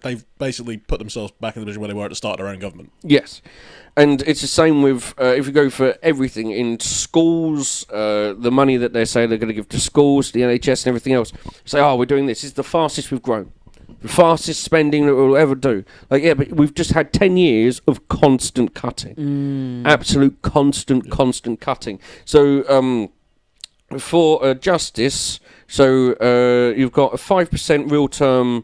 they've basically put themselves back in the position where they were at the start of their own government. Yes, and it's the same with if you go for everything in schools, the money that they say they're going to give to schools, the NHS, and everything else. Say, oh, we're doing this. It's the fastest we've grown. The fastest spending that we'll ever do. Like, yeah, but we've just had 10 years of constant cutting. Absolute constant cutting. So, for justice, so you've got a 5% real term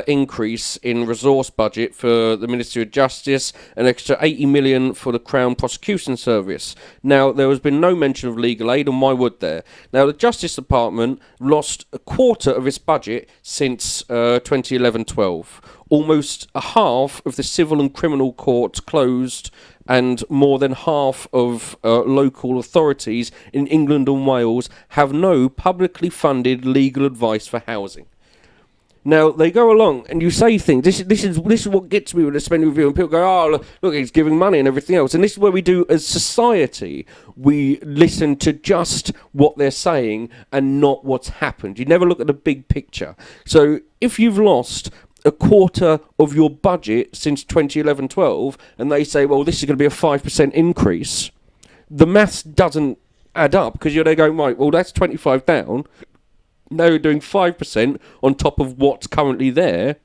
increase in resource budget for the Ministry of Justice, an extra 80 million for the Crown Prosecution Service. Now, there has been no mention of legal aid, and why would there? Now, the Justice Department lost a quarter of its budget since 2011-12. Almost a half of the civil and criminal courts closed, and more than half of local authorities in England and Wales have no publicly funded legal advice for housing. Now, they go along and you say things. This is what gets me with the spending review. And people go, oh, look, he's giving money and everything else. And this is where we do, as society, we listen to just what they're saying and not what's happened. You never look at the big picture. So if you've lost a quarter of your budget since 2011-12, and they say, well, this is going to be a 5% increase, the maths doesn't add up, because you're there going, right, well, that's 25 down. Now you're doing 5% on top of what's currently there.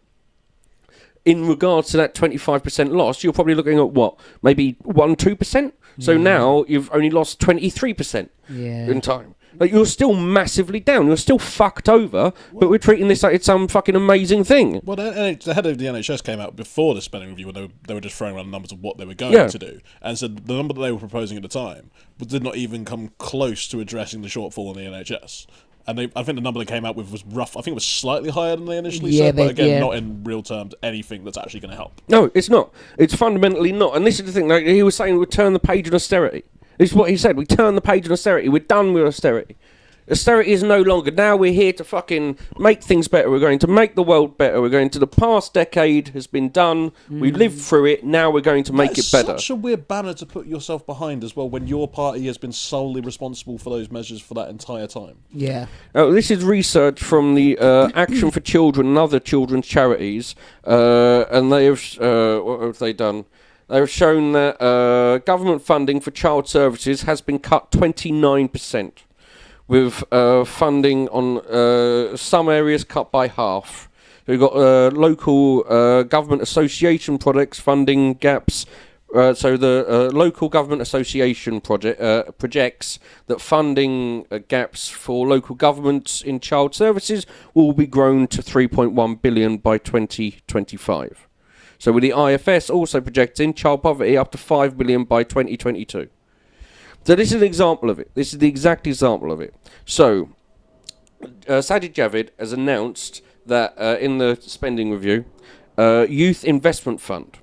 In regards to that 25% loss, you're probably looking at what? Maybe 1-2%? So now you've only lost 23% in time. Like, you're still massively down. You're still fucked over, but we're treating this like it's some fucking amazing thing. Well, the head of the NHS came out before the spending review when they were just throwing around the numbers of what they were going to do, and said the number that they were proposing at the time did not even come close to addressing the shortfall in the NHS. And I think the number they came out with was rough. I think it was slightly higher than they initially said, but again, not in real terms anything that's actually going to help. No, it's not. It's fundamentally not. And this is the thing. Like, he was saying, we'd turn the page on austerity. This is what he said. We turn the page on austerity. We're done with austerity. Austerity is no longer. Now we're here to fucking make things better. We're going to make the world better. We're going to, the past decade has been done. We lived through it. Now we're going to make it better. Such a weird banner to put yourself behind as well, when your party has been solely responsible for those measures for that entire time. Yeah. This is research from the Action for Children and other children's charities, and they have what have they done? They have shown that government funding for child services has been cut 29%. With funding on some areas cut by half. We've got local government association projects funding gaps. So the local government association projects that funding gaps for local governments in child services will be grown to 3.1 billion by 2025. So with the IFS also projecting child poverty up to 5 billion by 2022. So this is an example of it. This is the exact example of it. So, Sajid Javid has announced that in the spending review, Youth Investment Fund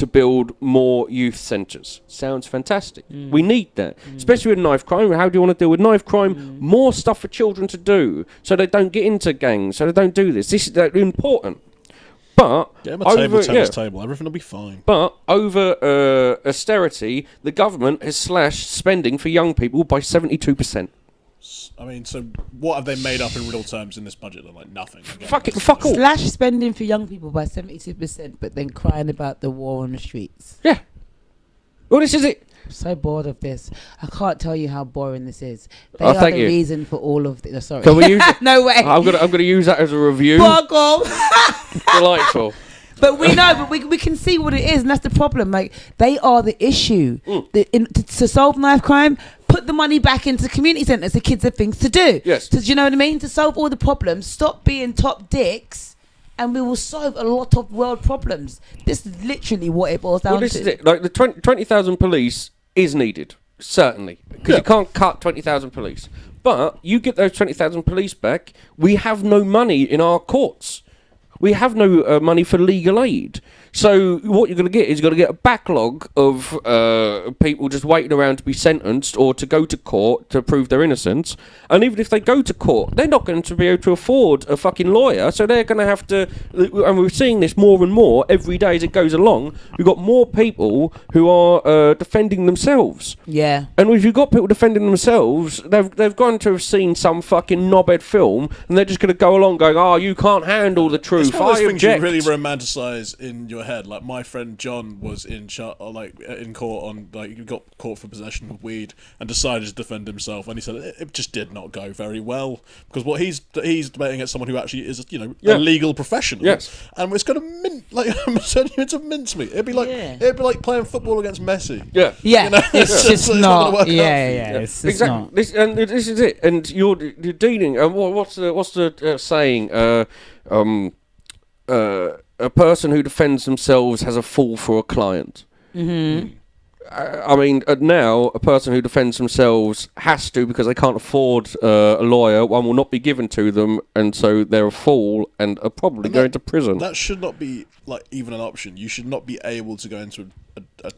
to build more youth centres. Sounds fantastic. We need that, especially with knife crime. How do you want to deal with knife crime? More stuff for children to do, so they don't get into gangs, so they don't do this. This is important. But get him a table, tennis table. Everything will be fine. But over austerity, the government has slashed spending for young people by 72%. I mean, so what have they made up in real terms in this budget? They're like nothing. Fuck all. Slash spending for young people by 72%, but then crying about the war on the streets. Yeah. Well, this is it. I'm so bored of this. I can't tell you how boring this is. They are the reason for all of this. Sorry. Can we use it? No way. I'm gonna use that as a review. Fuck off. Delightful. But we know, but we can see what it is, and that's the problem. Like, they are the issue. To solve knife crime, put the money back into community centres. The kids have things to do. Yes. Do you know what I mean? To solve all the problems, stop being top dicks, and we will solve a lot of world problems. This is literally what it boils down to. This is it. Like the 20,000 police is needed, certainly, because you can't cut 20,000 police. But you get those 20,000 police back, we have no money in our courts. We have no money for legal aid. So what you're going to get is you're going to get a backlog of people just waiting around to be sentenced or to go to court to prove their innocence. And even if they go to court, they're not going to be able to afford a fucking lawyer. So they're going to have to... And we're seeing this more and more every day as it goes along. We've got more people who are defending themselves. Yeah. And if you've got people defending themselves, they've gone to have seen some fucking knobhead film, and they're just going to go along going, "Oh, you can't handle the truth." It's one of those things you object. really romanticise in your head. Like my friend John was in court on he got caught for possession of weed and decided to defend himself, and he said it just did not go very well because what he's debating against someone who actually is a legal professional. Yes. And it's going to I'm turning you into mincemeat. It'd be like playing football against Messi. Yeah. Yeah. You know, It's just not. It's It's Exactly. not. This is it. And you're dealing. What's the saying? A person who defends themselves has a fool for a client. Mm-hmm. I mean, now a person who defends themselves has to because they can't afford a lawyer. One will not be given to them, and so they're a fool and are probably going to prison. That should not be even an option. You should not be able to go into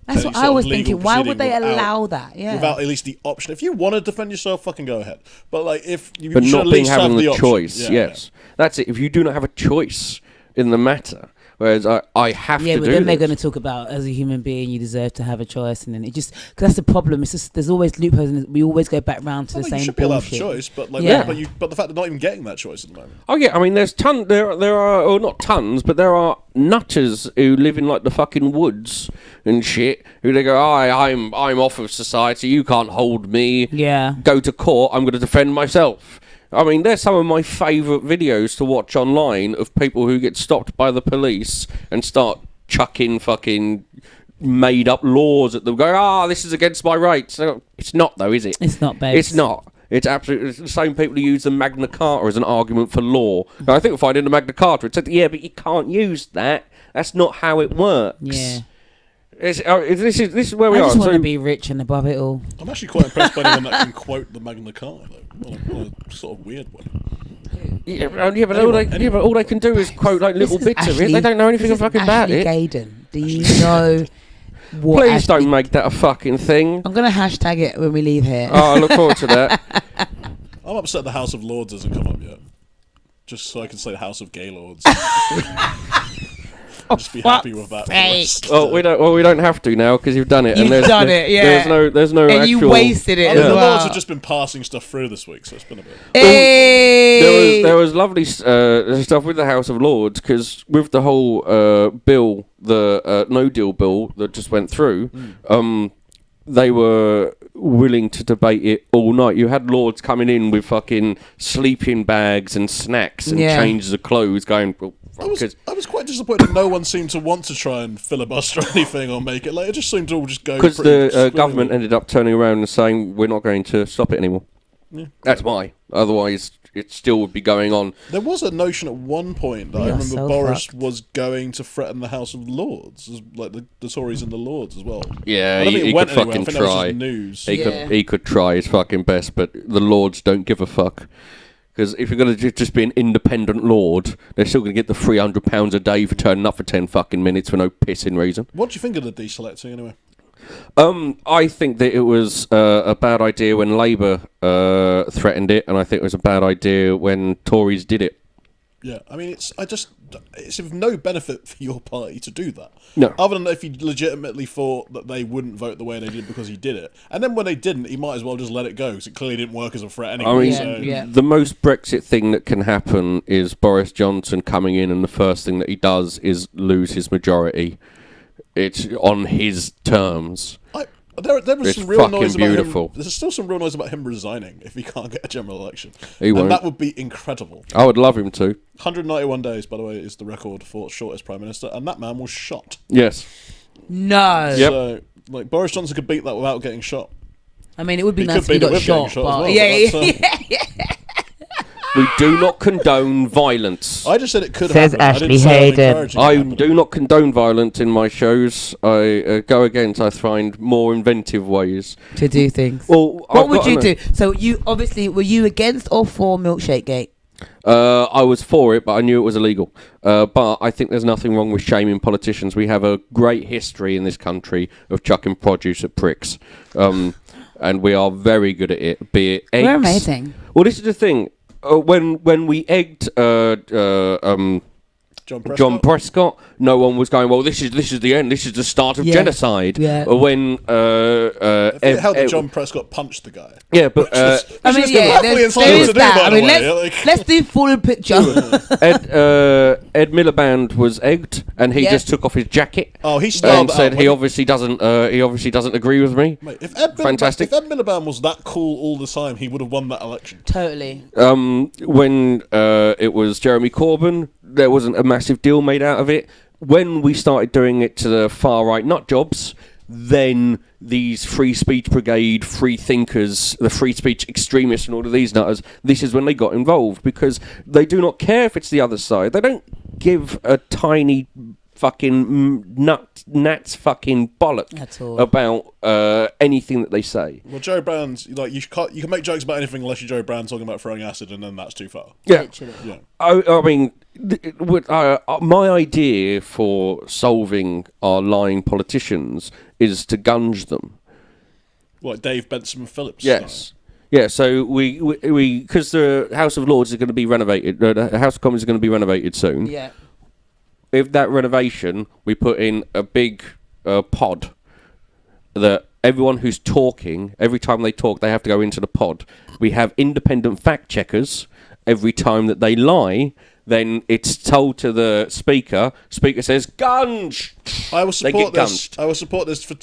That's what I was thinking. Why would they allow that? Yeah. Without at least the option. If you want to defend yourself, fucking go ahead. But if you but should not at being least having have the option. choice. Yes, that's it. If you do not have a choice in the matter. Whereas I have to do. Yeah, but then they're going to talk about as a human being, you deserve to have a choice, and then because that's the problem. It's just there's always loopholes, and we always go back round to the same. You should be allowed bullshit. a choice, but but the fact they're not even getting that choice at the moment. Oh yeah, I mean, there are, or not tons, but there are nutters who live in the fucking woods and shit. Who they go, I'm off of society. You can't hold me. Yeah. Go to court. I'm going to defend myself. I mean, they're some of my favourite videos to watch online of people who get stopped by the police and start chucking fucking made-up laws at them, going, this is against my rights. It's not, though, is it? It's not, babe. It's not. It's absolutely the same people who use the Magna Carta as an argument for law. And I think we'll find in the Magna Carta, it said, yeah, but you can't use that. That's not how it works. Yeah. This is where we are. I just want to be rich and above it all. I'm actually quite impressed by anyone that can quote the Magna Carta, though. What a sort of weird one. Yeah, but all they can do is quote little bits of it. They don't know anything fucking about it. Haden. Do you know what? Please don't make that a fucking thing. I'm gonna hashtag it when we leave here. Oh, I look forward to that. I'm upset the House of Lords hasn't come up yet. Just so I can say the House of Gaylords. Just be happy with that. We don't have to now because you've done it. You've done it, yeah. There's no and actual... you wasted it as the well. Lords have just been passing stuff through this week, so it's been a bit... Hey! There was lovely stuff with the House of Lords because with the whole bill, the no deal bill that just went through, they were willing to debate it all night. You had Lords coming in with fucking sleeping bags and snacks and changes of clothes going... I was quite disappointed no one seemed to want to try and filibuster anything or make it. It just seemed to all just go... Because the government ended up turning around and saying, we're not going to stop it anymore. Yeah. That's why. Otherwise, it still would be going on. There was a notion at one point that I remember Boris was going to threaten the House of Lords, like the Tories and the Lords as well. Yeah, I don't think he went could anywhere. fucking I think that was try. just news. He could try his fucking best, but the Lords don't give a fuck. Because if you're going to just be an independent lord, they're still going to get the £300 a day for turning up for 10 fucking minutes for no pissing reason. What do you think of the deselecting anyway? I think that it was a bad idea when Labour threatened it, and I think it was a bad idea when Tories did it. Yeah, I mean, it's of no benefit for your party to do that. No. Other than if you legitimately thought that they wouldn't vote the way they did because he did it. And then when they didn't, he might as well just let it go, because it clearly didn't work as a threat anyway. I mean, the most Brexit thing that can happen is Boris Johnson coming in, and the first thing that he does is lose his majority. It's on his terms. There was It's some real fucking noise about beautiful. him. There's still some real noise about him resigning if he can't get a general election. He won't. And that would be incredible. I would love him to. 191 days, by the way, is the record for shortest Prime Minister, and that man was shot. Yes. No. Yep. So, like, Boris Johnson could beat that without getting shot. I mean, it would be He nice could if he beat it got with shot. getting shot But as well, but yeah. We do not condone violence. I just said it could Says happen. I didn't Ashley say I'm Haden. encouraging it I to happen. do not condone violence in my shows. I go against. I find more inventive ways. To do things. Well, What would you do? So you obviously were you against or for Milkshake Gate? I was for it, but I knew it was illegal. But I think there's nothing wrong with shaming politicians. We have a great history in this country of chucking produce at pricks, and we are very good at it. Be it eggs. We're amazing. Well, this is the thing. When we egged John Prescott, no one was going, well, this is the end, this is the start of genocide. Yeah. When John Prescott punched the guy. Yeah, but I mean, yeah, there is that. I mean, let's do full picture. Ed Miliband was egged, and he just took off his jacket. Oh, he and said he obviously doesn't agree with me. Mate, if Ed Miliband was that cool all the time, he would have won that election. Totally. When it was Jeremy Corbyn, there wasn't a massive deal made out of it. When we started doing it to the far right nut jobs, then these free speech brigade, free thinkers, the free speech extremists and all of these nutters, this is when they got involved, because they do not care if it's the other side. They don't give a tiny fucking gnat's fucking bollock about anything that they say. Well, Joe Brown's like you can make jokes about anything unless you're Joe Brown talking about throwing acid, and then that's too far. Yeah. I mean, my idea for solving our lying politicians is to gunge them. Like Dave Benson Phillips. Yes. Style. Yeah, so we because the House of Lords is going to be renovated, the House of Commons is going to be renovated soon. Yeah. If that renovation, we put in a big pod that everyone who's talking, every time they talk, they have to go into the pod. We have independent fact checkers. Every time that they lie, then it's told to the speaker. Speaker says, "Gunge." I will support they get this. gunged. I will support this for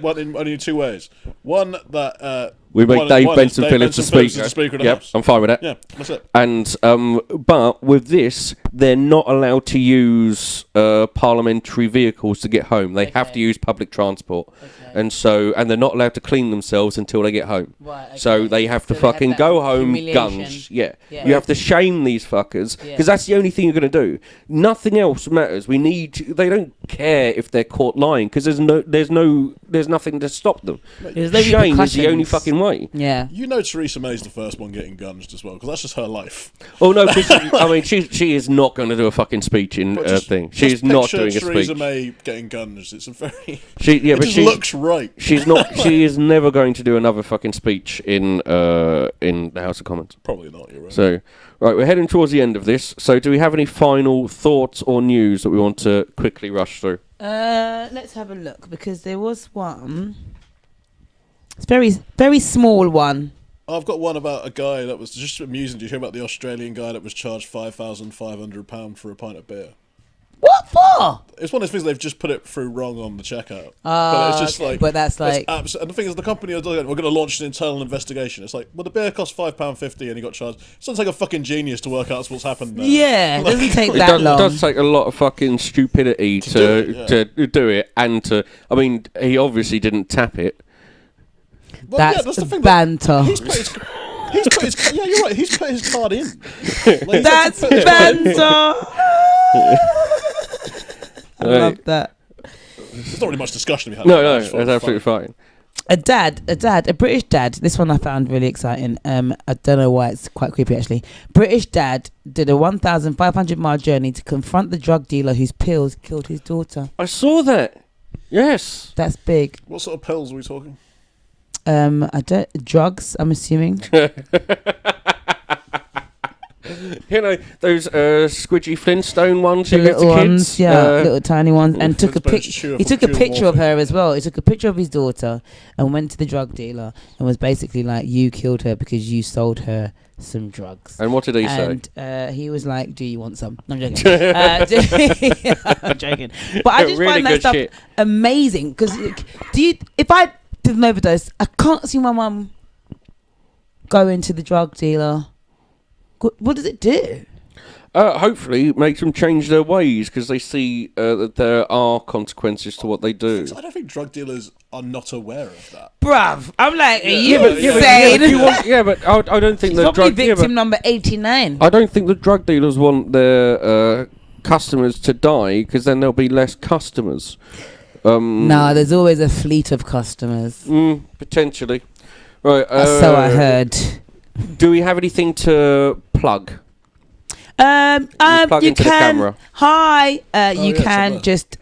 only in two ways. One, that we make Dave Benson Phillips the speaker of the Yep, House. I'm fine with that. Yeah, that's it. And but with this, they're not allowed to use parliamentary vehicles to get home. They have to use public transport, and they're not allowed to clean themselves until they get home. Right, okay. So they have to So they fucking have go that home humiliation. guns. Yeah. Yeah. You have to shame these fuckers, because Yeah. that's the only thing you're going to do. Nothing else matters. They don't care if they're caught lying, because there's nothing to stop them. There's no Shame is the repercussions. only fucking way. Yeah. You know Theresa May's the first one getting gunged as well, because that's just her life. Oh no, because I mean, she is not going to do a fucking speech in a thing. She is not doing a Theresa speech. May getting gunged. It's a very. It just looks right. She's not. She is never going to do another fucking speech in the House of Commons. Probably not. You're right. So, right, we're heading towards the end of this. So, do we have any final thoughts or news that we want to quickly rush through? Let's have a look, because there was one. It's very, very small one. I've got one about a guy that was just amusing. Did you hear about the Australian guy that was charged £5,500 for a pint of beer? What for? It's one of those things they've just put it through wrong on the checkout. Oh, but it's just okay. like. But that's like. And the thing is, the company are doing, we're going to launch an internal investigation. It's like, well, the beer cost £5.50 and he got charged. It sounds like a fucking genius to work out what's happened there. Yeah, it doesn't take It that long. does take a lot of fucking stupidity to do it, and to. I mean, he obviously didn't tap it. Well, that's the thing. banter. He's put his yeah, you're right. He's put his card in. Like, That's banter. I love that. There's not really much discussion to be had. No, that's absolutely fine. A British dad. This one I found really exciting. I don't know why, it's quite creepy actually. British dad did a 1,500-mile journey to confront the drug dealer whose pills killed his daughter. I saw that. Yes. That's big. What sort of pills are we talking? Drugs, I'm assuming. You know those squidgy Flintstone ones The you give to little kids? ones, little tiny ones, and took a Flintstones He took a picture of morphine. her as well. He took a picture of his daughter and went to the drug dealer and was basically like, "You killed her because you sold her some drugs." And what did he say? And he was like, "Do you want some?" No, I'm joking. I'm joking. But I just Really find that good stuff shit. amazing because if I did an overdose, I can't see my mum going to the drug dealer. What does it do? Hopefully, it makes them change their ways because they see that there are consequences to what they do. I don't think drug dealers are not aware of that. Bruv, I'm like, are you but- insane? But I don't think She's the probably drug. victim number 89. I don't think the drug dealers want their customers to die because then there'll be less customers. Nah, there's always a fleet of customers. Potentially. Right. So I heard. Do we have anything to plug? You plug into the camera. Hi. You yeah, can somewhere. just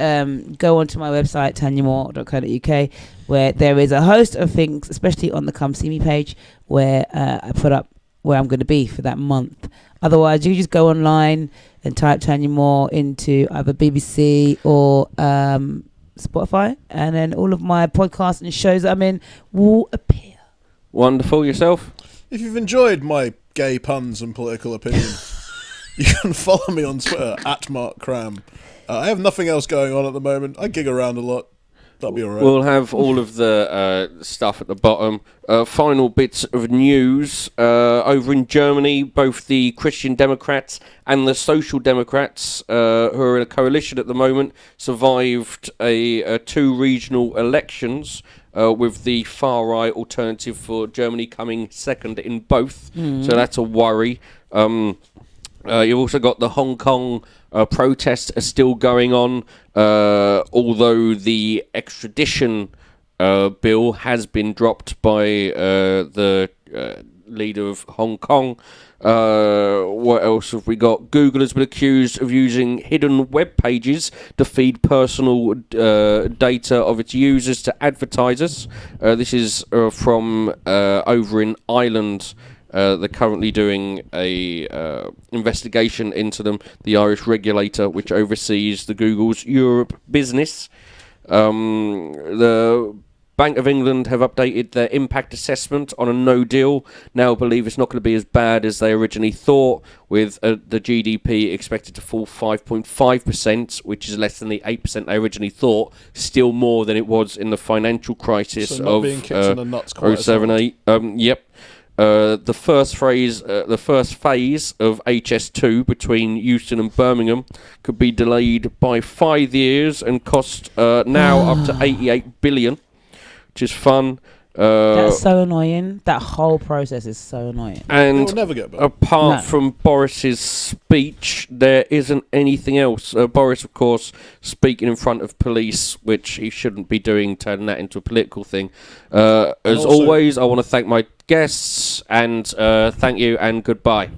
go onto my website, tanyamore.co.uk, where there is a host of things, especially on the Come See Me page, where I put up where I'm going to be for that month. Otherwise, you just go online and type Tanya Moore into either BBC or Spotify, and then all of my podcasts and shows that I'm in will appear. Wonderful. Yourself? If you've enjoyed my gay puns and political opinion, you can follow me on Twitter @MarkCram. I have nothing else going on at the moment. I gig around a lot. That'll be all right. We'll have all of the stuff at the bottom. Final bits of news. Over in Germany, both the Christian Democrats and the Social Democrats, who are in a coalition at the moment, survived two regional elections, with the far-right alternative for Germany coming second in both. So that's a worry. You've also got the Hong Kong protests are still going on, although the extradition bill has been dropped by the leader of Hong Kong. What else have we got? Google has been accused of using hidden web pages to feed personal data of its users to advertisers. This is from over in Ireland. They're currently doing a investigation into them, the Irish regulator, which oversees the Google's Europe business. The Bank of England have updated their impact assessment on a no deal. Now believe it's not going to be as bad as they originally thought, with the GDP expected to fall 5.5%, which is less than the 8% they originally thought, still more than it was in the financial crisis So not of being kicked in the nuts quite as 07-08. Yep. The first phase of HS2 between Euston and Birmingham could be delayed by 5 years and cost now up to 88 billion, which is fun. That's so annoying. That whole process is so annoying. It And will never get back. apart No. from Boris's speech, there isn't anything else. Boris, of course, speaking in front of police, which he shouldn't be doing, turning that into a political thing. As also- always, I want to thank my guests, and thank you and goodbye.